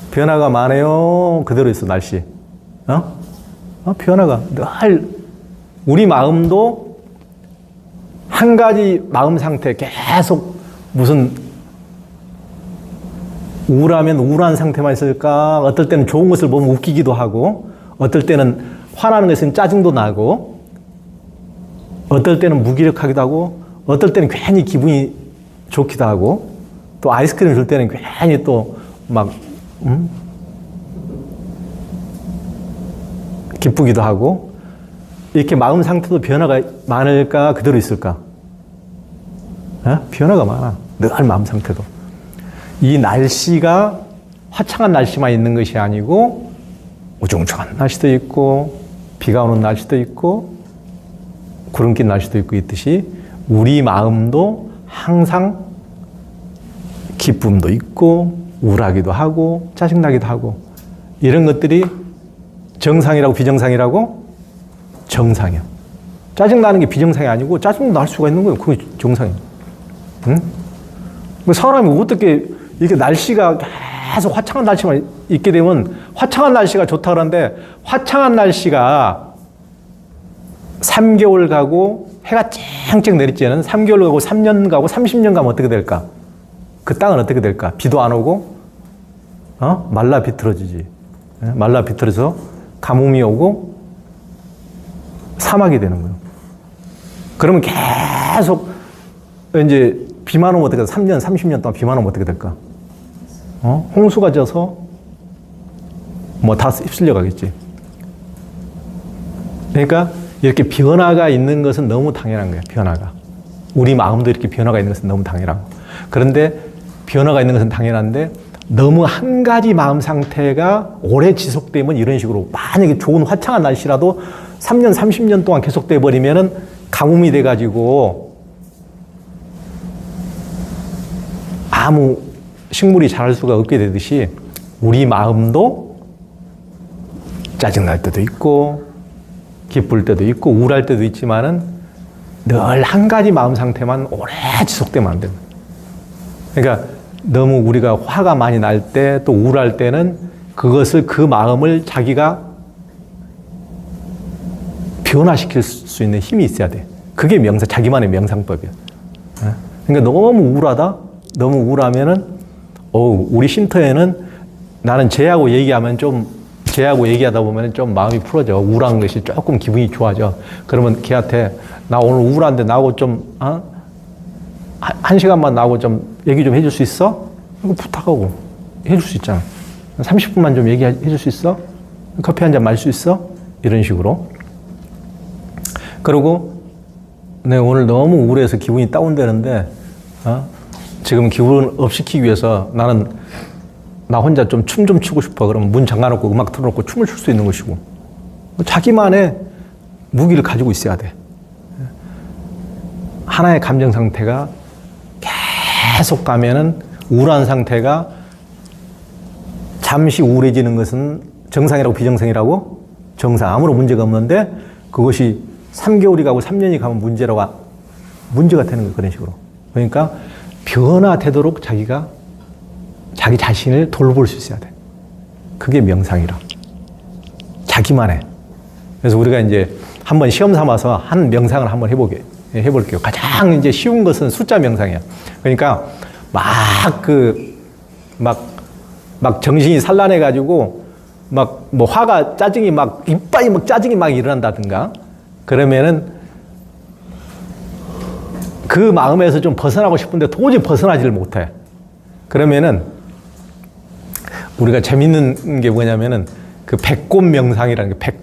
[SPEAKER 1] 변화가 많아요. 그대로 있어 날씨. 변화가 늘 우리 마음도 한 가지 마음 상태 계속 무슨 우울하면 우울한 상태만 있을까? 어떨 때는 좋은 것을 보면 웃기기도 하고, 어떨 때는 화나는 것은 짜증도 나고, 어떨 때는 무기력하기도 하고, 어떨 때는 괜히 기분이 좋기도 하고, 또 아이스크림 줄 때는 괜히 또 막 기쁘기도 하고, 이렇게 마음 상태도 변화가 많을까 그대로 있을까? 변화가 많아. 늘 마음 상태도. 이 날씨가 화창한 날씨만 있는 것이 아니고 우중충한 날씨도 있고 비가 오는 날씨도 있고 구름 낀 날씨도 있고 있듯이 우리 마음도 항상 기쁨도 있고 우울하기도 하고 짜증나기도 하고 이런 것들이 정상이라고 비정상이라고? 정상이야. 짜증나는 게 비정상이 아니고 짜증 날 수가 있는 거예요. 그게 정상이야. 응? 사람이 어떻게 이렇게 날씨가 계속 화창한 날씨만 있게 되면 화창한 날씨가 좋다 그러는데 화창한 날씨가 3개월 가고 해가 쨍쨍 내릴 때는 3개월 가고 3년 가고 30년 가면 어떻게 될까? 그 땅은 어떻게 될까? 비도 안 오고 말라 비틀어지지. 말라 비틀어서 가뭄이 오고 사막이 되는 거예요. 그러면 계속 이제 비만 오면 어떻게 될까? 3년, 30년 동안 비만 오면 어떻게 될까? 홍수가 져서 뭐 다 휩쓸려 가겠지. 그러니까 이렇게 변화가 있는 것은 너무 당연한 거예요. 변화가. 우리 마음도 이렇게 변화가 있는 것은 너무 당연하고. 그런데 변화가 있는 것은 당연한데 너무 한 가지 마음 상태가 오래 지속되면 이런 식으로 만약에 좋은 화창한 날씨라도 3년, 30년 동안 계속돼 버리면은 가뭄이 돼가지고 아무 식물이 자랄 수가 없게 되듯이 우리 마음도 짜증날 때도 있고 기쁠 때도 있고 우울할 때도 있지만은 늘 한 가지 마음 상태만 오래 지속되면 안 됩니다. 그러니까 너무 우리가 화가 많이 날 때 또 우울할 때는 그것을 그 마음을 자기가 변화시킬 수 있는 힘이 있어야 돼. 그게 자기만의 명상법이야. 그러니까 너무 우울하다? 너무 우울하면은 우리 쉼터에는 나는 쟤하고 얘기하다 보면 좀 마음이 풀어져. 우울한 것이 조금 기분이 좋아져. 그러면 걔한테 나 오늘 우울한데 나하고 좀 한 시간만 나하고 좀 얘기 좀 해줄 수 있어? 이거 부탁하고 해줄 수 있잖아. 30분만 좀 얘기해 줄 수 있어? 커피 한 잔 마실 수 있어? 이런 식으로. 그리고 내가 오늘 너무 우울해서 기분이 다운되는데 지금 기분 업 시키기 위해서 나는 나 혼자 좀 춤 좀 추고 싶어. 그러면 문 잠가놓고 음악 틀어놓고 춤을 출 수 있는 것이고 자기만의 무기를 가지고 있어야 돼. 하나의 감정 상태가 계속 가면은 우울한 상태가 잠시 우울해지는 것은 정상이라고 비정상이라고? 정상. 아무런 문제가 없는데 그것이 3개월이 가고 3년이 가면 문제가 되는 거예요. 그런 식으로. 그러니까 변화되도록 자기가 자기 자신을 돌볼 수 있어야 돼. 그게 명상이라. 자기만의. 그래서 우리가 이제 한번 시험 삼아서 한 명상을 한번 해볼게요. 가장 이제 쉬운 것은 숫자 명상이야. 그러니까 막 정신이 산란해가지고 뭐 화가 짜증이 이빨이 짜증이 일어난다든가 그러면은 그 마음에서 좀 벗어나고 싶은데 도저히 벗어나지를 못해. 그러면은 우리가 재밌는 게 뭐냐면은 그 백곰 명상이라는 게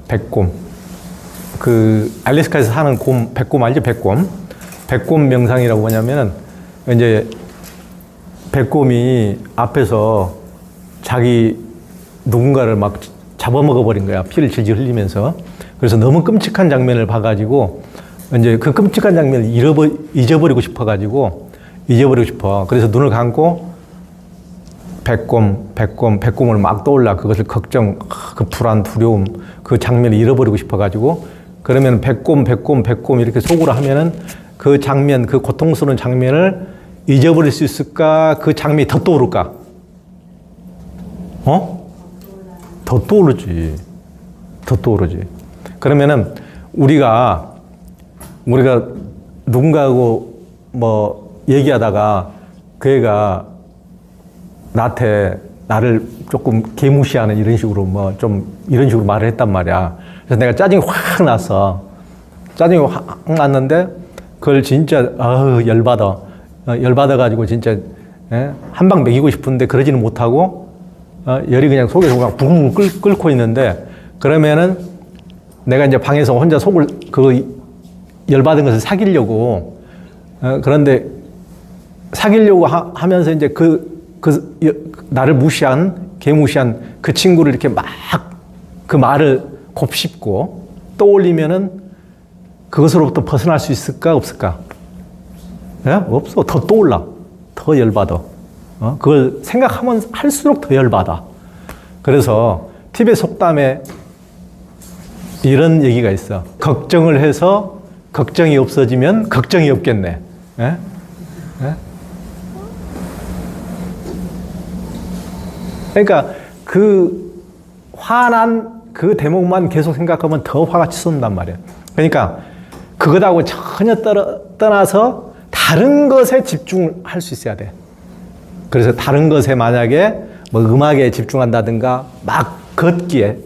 [SPEAKER 1] 백곰. 그 알래스카에서 사는 백곰 알죠? 백곰 명상이라고 뭐냐면은 이제 백곰이 앞에서 자기 누군가를 막 잡아먹어 버린 거야. 피를 질질 흘리면서. 그래서 너무 끔찍한 장면을 봐가지고 이제 그 끔찍한 장면을 잊어버리고 싶어. 그래서 눈을 감고 백곰을 막 떠올라. 그것을 걱정, 그 불안, 두려움, 그 장면을 잃어버리고 싶어가지고 그러면 백곰 이렇게 속으로 하면은 그 장면, 그 고통스러운 장면을 잊어버릴 수 있을까? 그 장면이 더 떠오를까? 더 떠오르지. 그러면은 우리가 누군가하고 뭐 얘기하다가 그 애가 나를 조금 개무시하는 이런 식으로 이런 식으로 말을 했단 말이야. 그래서 내가 짜증이 확 났어. 짜증이 확 났는데 그걸 진짜 열받아가지고 진짜 한 방 먹이고 싶은데 그러지는 못하고 열이 그냥 속에서 막 붕붕 끓고 있는데 그러면은 내가 이제 방에서 혼자 속을 열받은 것을 사귀려고 그런데 사귀려고 하면서 이제 나를 개무시한 그 친구를 이렇게 막 그 말을 곱씹고 떠올리면은 그것으로부터 벗어날 수 있을까, 없을까? 없어. 더 떠올라. 더 열받아. 그걸 생각하면 할수록 더 열받아. 그래서 티베트 속담에 이런 얘기가 있어. 걱정을 해서 걱정이 없어지면 걱정이 없겠네. 예? 예? 그러니까 그 화난 그 대목만 계속 생각하면 더 화가 치솟는단 말이에요. 그러니까 그것하고 전혀 떠나서 다른 것에 집중할 수 있어야 돼. 그래서 다른 것에 만약에 뭐 음악에 집중한다든가 막 걷기에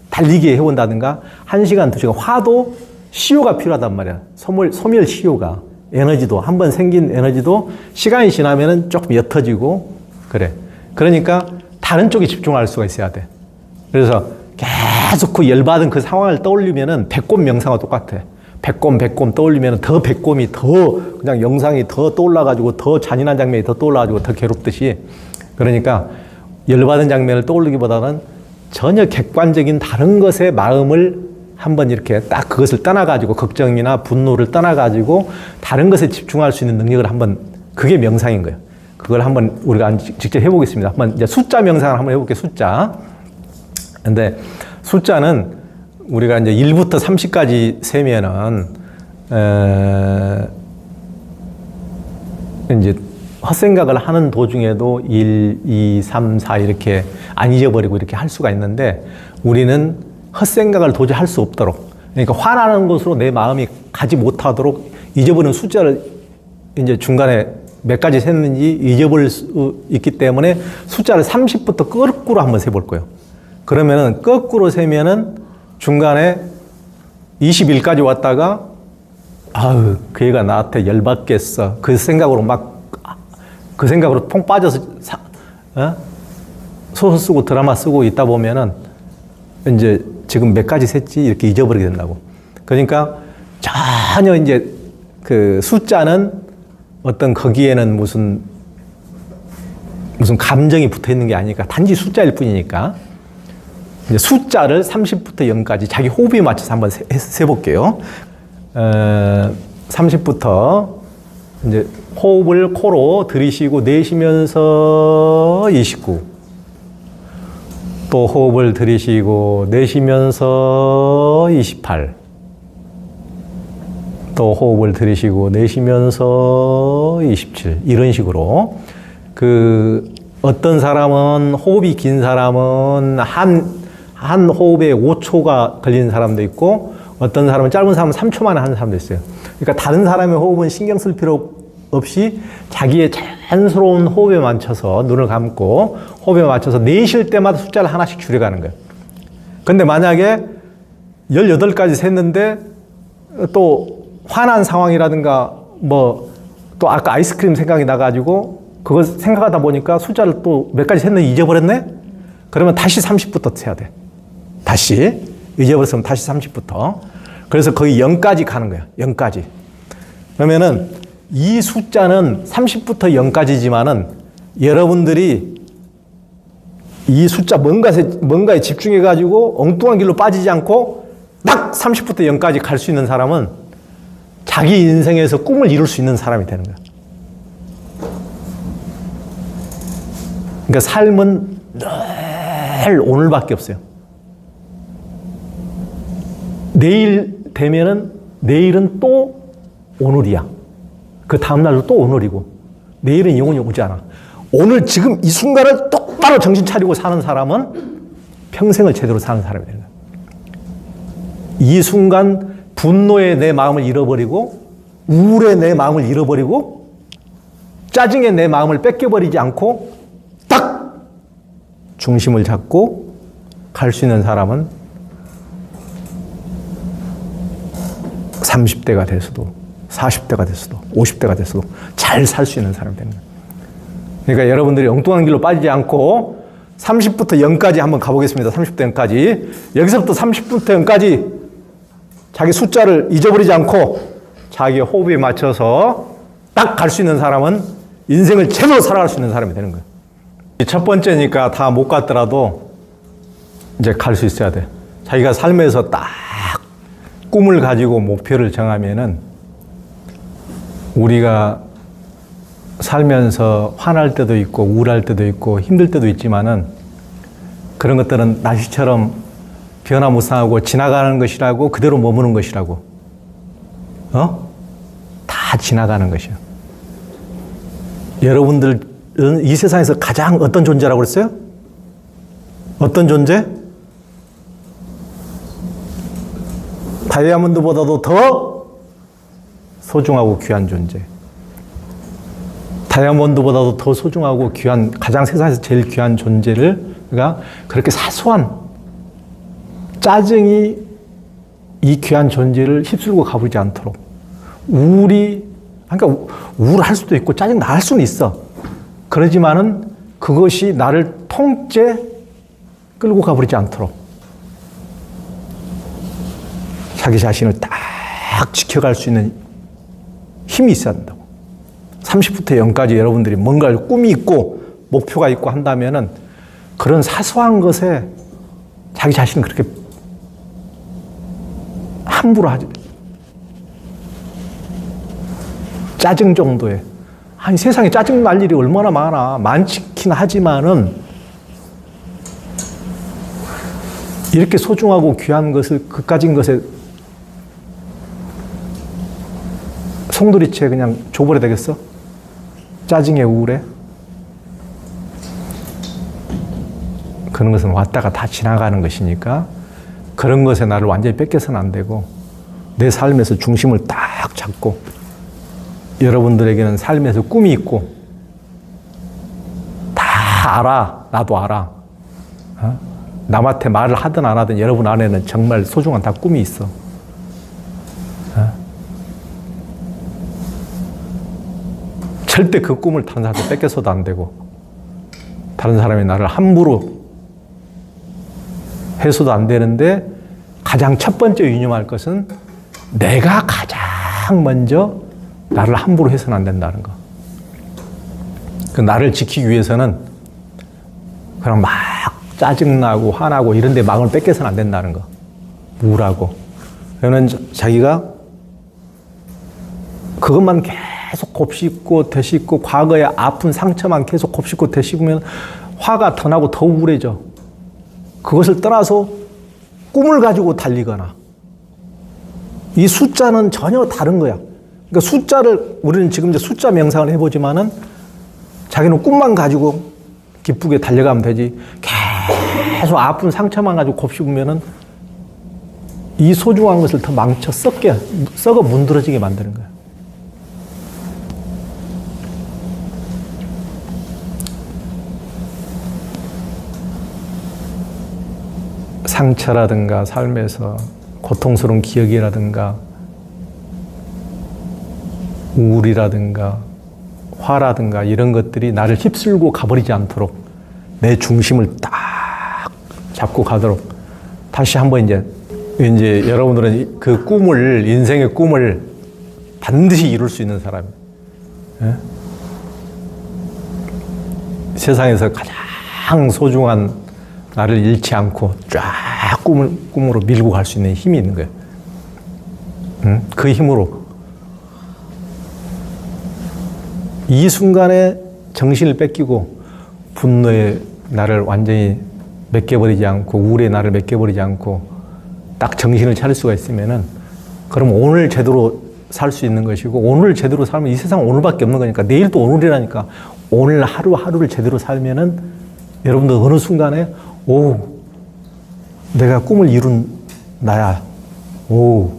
[SPEAKER 1] 달리기에 해본다든가 1시간, 2시간 화도 시효가 필요하단 말이야. 소멸 시효가 에너지도 한번 생긴 에너지도 시간이 지나면은 조금 옅어지고 그래. 그러니까 다른 쪽에 집중할 수가 있어야 돼. 그래서 계속 그 열받은 그 상황을 떠올리면은 백곰 명상과 똑같아. 백곰 떠올리면 더 백곰이 더 그냥 영상이 더 떠올라가지고 더 잔인한 장면이 더 떠올라가지고 더 괴롭듯이 그러니까 열받은 장면을 떠올리기보다는 전혀 객관적인 다른 것에 마음을 한번 이렇게 딱 그것을 떠나가지고 걱정이나 분노를 떠나가지고 다른 것에 집중할 수 있는 능력을 한번 그게 명상인 거예요. 그걸 한번 우리가 직접 해보겠습니다. 한번 이제 숫자 명상을 한번 해볼게요. 숫자. 근데 숫자는 우리가 이제 1부터 30까지 세면은, 이제 헛생각을 하는 도중에도 1, 2, 3, 4 이렇게 안 잊어버리고 이렇게 할 수가 있는데 우리는 헛생각을 도저히 할 수 없도록 그러니까 화나는 곳으로 내 마음이 가지 못하도록 잊어버리는 숫자를 이제 중간에 몇 가지 셌는지 잊어버릴 수 있기 때문에 숫자를 30부터 거꾸로 한번 세볼 거예요. 그러면은 거꾸로 세면은 중간에 21까지 왔다가 아유 그 애가 나한테 열받겠어 그 생각으로 통 빠져서 소설 쓰고 드라마 쓰고 있다 보면은 이제 지금 몇 가지 셌지 이렇게 잊어버리게 된다고. 그러니까 전혀 이제 그 숫자는 어떤 거기에는 무슨 감정이 붙어 있는 게 아니니까 단지 숫자일 뿐이니까 이제 숫자를 30부터 0까지 자기 호흡에 맞춰서 한번 세볼게요. 30부터 이제 호흡을 코로 들이쉬고 내쉬면서 29. 또 호흡을 들이쉬고 내쉬면서 28. 또 호흡을 들이쉬고 내쉬면서 27. 이런 식으로 그 어떤 사람은 호흡이 긴 사람은 한 호흡에 5초가 걸리는 사람도 있고 어떤 사람은 짧은 사람은 3초 만에 하는 사람도 있어요. 그러니까 다른 사람의 호흡은 신경 쓸 필요 없이 자기의 자연스러운 호흡에 맞춰서 눈을 감고 호흡에 맞춰서 내쉴 때마다 숫자를 하나씩 줄여가는 거예요. 근데 만약에 18가지 셌는데 또 화난 상황이라든가 뭐 또 아까 아이스크림 생각이 나가지고 그걸 생각하다 보니까 숫자를 또 몇 가지 셌는데 잊어버렸네? 그러면 다시 30부터 세야 돼. 다시. 잊어버렸으면 다시 30부터. 그래서 거의 0까지 가는 거예요. 0까지. 그러면은 이 숫자는 30부터 0까지지만은 여러분들이 이 숫자 뭔가에 집중해가지고 엉뚱한 길로 빠지지 않고 딱 30부터 0까지 갈 수 있는 사람은 자기 인생에서 꿈을 이룰 수 있는 사람이 되는 거예요. 그러니까 삶은 늘 오늘밖에 없어요. 내일 되면은 내일은 또 오늘이야. 그 다음날도 또 오늘이고 내일은 영원히 오지 않아. 오늘 지금 이 순간을 똑바로 정신 차리고 사는 사람은 평생을 제대로 사는 사람이 되는 거야. 이 순간 분노에 내 마음을 잃어버리고 우울에 내 마음을 잃어버리고 짜증에 내 마음을 뺏겨버리지 않고 딱 중심을 잡고 갈 수 있는 사람은 30대가 돼서도 40대가 됐어도 50대가 됐어도 잘 살 수 있는 사람이 되는 거예요. 그러니까 여러분들이 엉뚱한 길로 빠지지 않고 30부터 0까지 한번 가보겠습니다. 30부터 0까지. 여기서부터 30부터 0까지 자기 숫자를 잊어버리지 않고 자기 호흡에 맞춰서 딱 갈 수 있는 사람은 인생을 제대로 살아갈 수 있는 사람이 되는 거예요. 첫 번째니까 다 못 갔더라도 이제 갈 수 있어야 돼. 자기가 삶에서 딱 꿈을 가지고 목표를 정하면은 우리가 살면서 화날 때도 있고 우울할 때도 있고 힘들 때도 있지만은 그런 것들은 날씨처럼 변화무쌍하고 지나가는 것이라고, 그대로 머무는 것이라고. 다 지나가는 것이요. 여러분들은 이 세상에서 가장 어떤 존재라고 그랬어요? 어떤 존재? 다이아몬드보다도 더 소중하고 귀한 존재. 다이아몬드보다도 더 소중하고 귀한, 가장 세상에서 제일 귀한 존재를, 그러니까 그렇게 사소한 짜증이 이 귀한 존재를 휩쓸고 가버리지 않도록 그러니까 우울할 수도 있고 짜증 날 수는 있어. 그러지만은 그것이 나를 통째 끌고 가버리지 않도록 자기 자신을 딱 지켜갈 수 있는 힘이 있어야 한다고. 30부터 0까지 여러분들이 뭔가 꿈이 있고 목표가 있고 한다면은 그런 사소한 것에 자기 자신을 그렇게 함부로 하지. 짜증 정도에. 아니, 세상에 짜증 날 일이 얼마나 많아. 많긴 하지만은 이렇게 소중하고 귀한 것을, 그까진 것에 송두리째 그냥 줘버려야 되겠어? 짜증에 우울해? 그런 것은 왔다가 다 지나가는 것이니까 그런 것에 나를 완전히 뺏겨서는 안 되고 내 삶에서 중심을 딱 잡고 여러분들에게는 삶에서 꿈이 있고 다 알아. 나도 알아. 남한테 말을 하든 안 하든 여러분 안에는 정말 소중한 다 꿈이 있어. 절대 그 꿈을 다른 사람한테 뺏겨서도 안 되고 다른 사람이 나를 함부로 해서도 안 되는데 가장 첫 번째 유념할 것은 내가 가장 먼저 나를 함부로 해서는 안 된다는 거. 그 나를 지키기 위해서는 그냥 막 짜증나고 화나고 이런 데 마음을 뺏겨서는 안 된다는 거. 우울하고. 그러면 자기가 그것만 계속 곱씹고 되씹고 과거의 아픈 상처만 계속 곱씹고 되씹으면 화가 더 나고 더 우울해져. 그것을 떠나서 꿈을 가지고 달리거나 이 숫자는 전혀 다른 거야. 그러니까 숫자를 우리는 지금 이제 숫자 명상을 해보지만은 자기는 꿈만 가지고 기쁘게 달려가면 되지. 계속 아픈 상처만 가지고 곱씹으면은 이 소중한 것을 더 망쳐 썩어 문드러지게 만드는 거야. 상처라든가 삶에서 고통스러운 기억이라든가 우울이라든가 화라든가 이런 것들이 나를 휩쓸고 가버리지 않도록 내 중심을 딱 잡고 가도록 다시 한번 이제 여러분들은 그 꿈을, 인생의 꿈을 반드시 이룰 수 있는 사람이에요. 예? 세상에서 가장 소중한 나를 잃지 않고 쫙 꿈으로 밀고 갈 수 있는 힘이 있는 거예요. 응? 그 힘으로 이 순간에 정신을 뺏기고 분노에 나를 완전히 맡겨버리지 않고 우울에 나를 맡겨버리지 않고 딱 정신을 차릴 수가 있으면은 그럼 오늘 제대로 살 수 있는 것이고 오늘 제대로 살면 이 세상 오늘밖에 없는 거니까 내일도 오늘이라니까 오늘 하루하루를 제대로 살면은 여러분들 어느 순간에 오, 내가 꿈을 이룬 나야. 오,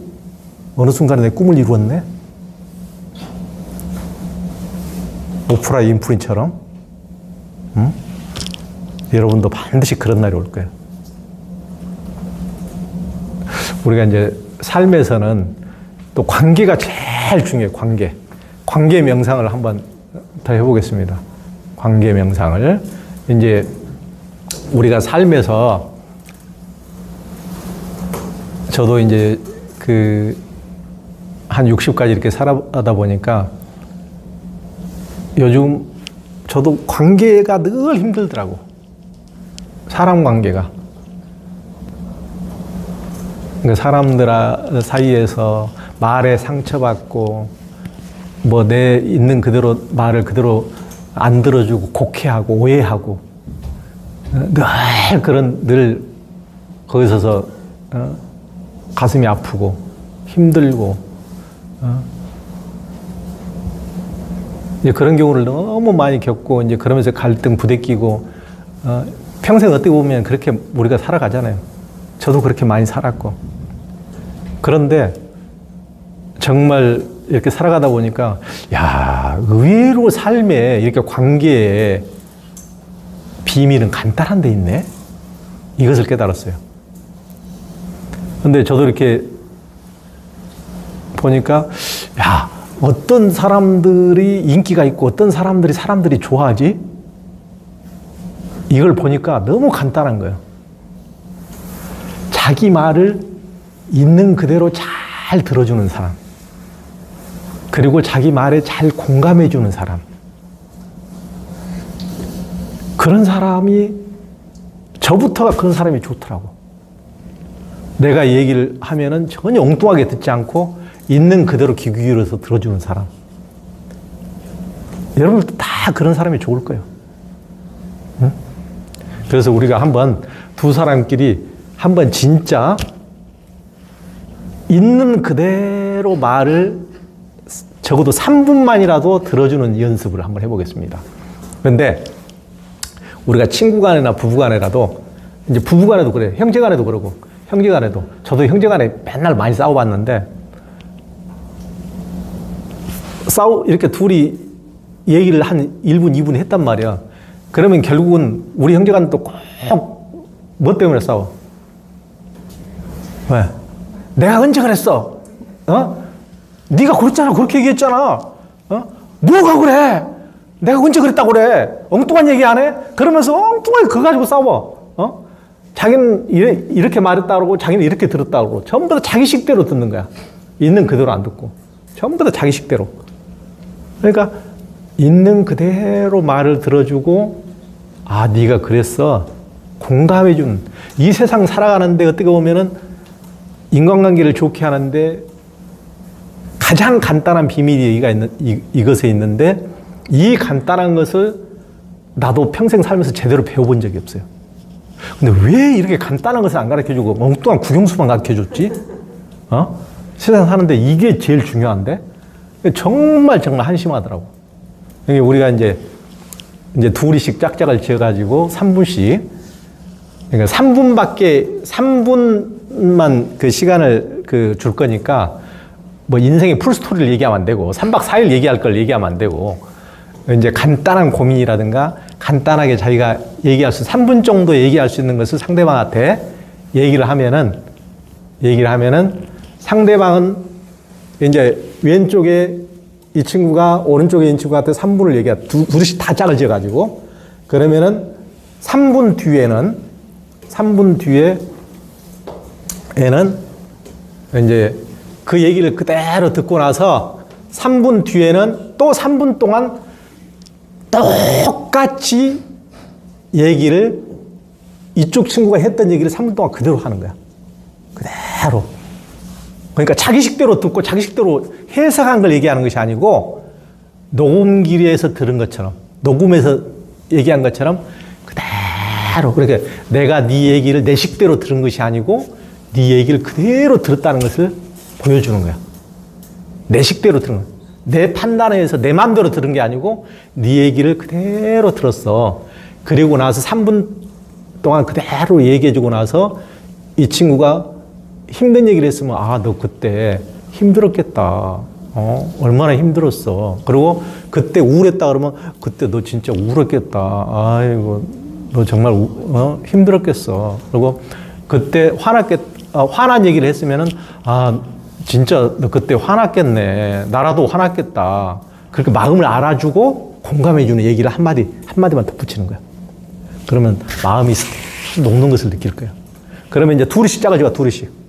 [SPEAKER 1] 어느 순간에 내 꿈을 이루었네? 오프라 윈프리처럼. 응? 여러분도 반드시 그런 날이 올 거예요. 우리가 이제 삶에서는 또 관계가 제일 중요해요, 관계. 관계 명상을 한번 더 해보겠습니다. 관계 명상을. 이제 우리가 삶에서 저도 이제 한 60까지 이렇게 살아가다 보니까 요즘 저도 관계가 늘 힘들더라고. 사람 관계가. 그러니까 사람들 사이에서 말에 상처받고 뭐 내 있는 그대로 말을 그대로 안 들어주고 곡해하고 오해하고 늘 거기 서서 가슴이 아프고 힘들고 이제 그런 경우를 너무 많이 겪고 이제 그러면서 갈등 부대끼고 평생 어떻게 보면 그렇게 우리가 살아가잖아요. 저도 그렇게 많이 살았고. 그런데 정말 이렇게 살아가다 보니까 야, 의외로 삶에 이렇게 관계에 비밀은 간단한 데 있네. 이것을 깨달았어요. 근데 저도 이렇게 보니까 야, 어떤 사람들이 인기가 있고 어떤 사람들이 좋아하지? 이걸 보니까 너무 간단한 거예요. 자기 말을 있는 그대로 잘 들어주는 사람. 그리고 자기 말에 잘 공감해주는 사람. 그런 사람이, 저부터가 그런 사람이 좋더라고. 내가 얘기를 하면은 전혀 엉뚱하게 듣지 않고 있는 그대로 귀 기울여서 들어주는 사람. 여러분들도 다 그런 사람이 좋을 거예요. 응? 그래서 우리가 한번 두 사람끼리 한번 진짜 있는 그대로 말을 적어도 3분만이라도 들어주는 연습을 한번 해보겠습니다. 그런데 우리가 친구 간에나 부부 간에라도, 이제 부부 간에도 그래요. 형제 간에도 그러고, 형제 간에도. 저도 형제 간에 맨날 많이 싸워봤는데, 이렇게 둘이 얘기를 한 1분, 2분 했단 말이야. 그러면 결국은 우리 형제 간도 꼭 뭐 때문에 싸워? 왜? 내가 언제 그랬어? 네가 그랬잖아. 그렇게 얘기했잖아. 뭐가 그래? 내가 언제 그랬다고 그래? 엉뚱한 얘기 안 해? 그러면서 엉뚱하게 그거 가지고 싸워. 자기는 이렇게 말했다고 그러고 자기는 이렇게 들었다고 그러고 전부 다 자기 식대로 듣는 거야. 있는 그대로 안 듣고. 전부 다 자기 식대로. 그러니까 있는 그대로 말을 들어주고 아, 네가 그랬어. 공감해주는. 이 세상 살아가는데 어떻게 보면은 인간관계를 좋게 하는데 가장 간단한 비밀이 이것에 있는데 이 간단한 것을 나도 평생 살면서 제대로 배워본 적이 없어요. 근데 왜 이렇게 간단한 것을 안 가르쳐주고 엉뚱한 국영수만 가르쳐줬지? 세상 사는데 이게 제일 중요한데? 정말 한심하더라고. 우리가 이제 둘이씩 짝짝을 지어가지고 3분씩. 그러니까 3분만 그 시간을 줄 거니까 뭐 인생의 풀스토리를 얘기하면 안 되고 3박 4일 얘기할 걸 얘기하면 안 되고 이제 간단한 고민이라든가 간단하게 자기가 얘기할 수 3분 정도 얘기할 수 있는 것을 상대방한테 얘기를 하면은 상대방은 이제 왼쪽에 이 친구가 오른쪽에 있는 친구한테 3분을 둘이씩 다 짝을 지어가지고 그러면은 3분 뒤에는 이제 그 얘기를 그대로 듣고 나서 3분 뒤에는 또 3분 동안 똑같이 얘기를 이쪽 친구가 했던 얘기를 3분 동안 그대로 하는 거야. 그대로. 그러니까 자기 식대로 듣고 자기 식대로 해석한 걸 얘기하는 것이 아니고 녹음기에서 들은 것처럼 녹음해서 얘기한 것처럼 그대로. 그러니까 내가 네 얘기를 내 식대로 들은 것이 아니고 네 얘기를 그대로 들었다는 것을 보여주는 거야. 내 식대로 들은 거야. 내 판단에 의해서 내 마음대로 들은 게 아니고 네 얘기를 그대로 들었어. 그리고 나서 3분 동안 그대로 얘기해주고 나서 이 친구가 힘든 얘기를 했으면 아, 너 그때 힘들었겠다. 얼마나 힘들었어. 그리고 그때 우울했다 그러면 그때 너 진짜 우울했겠다. 아이고, 너 정말 힘들었겠어. 그리고 그때 화난 얘기를 했으면은 아, 진짜 너 그때 화났겠네. 나라도 화났겠다. 그렇게 마음을 알아주고 공감해주는 얘기를 한마디만 덧붙이는 거야. 그러면 마음이 녹는 것을 느낄 거야. 그러면 이제 둘이씩 짜가지고 둘이씩.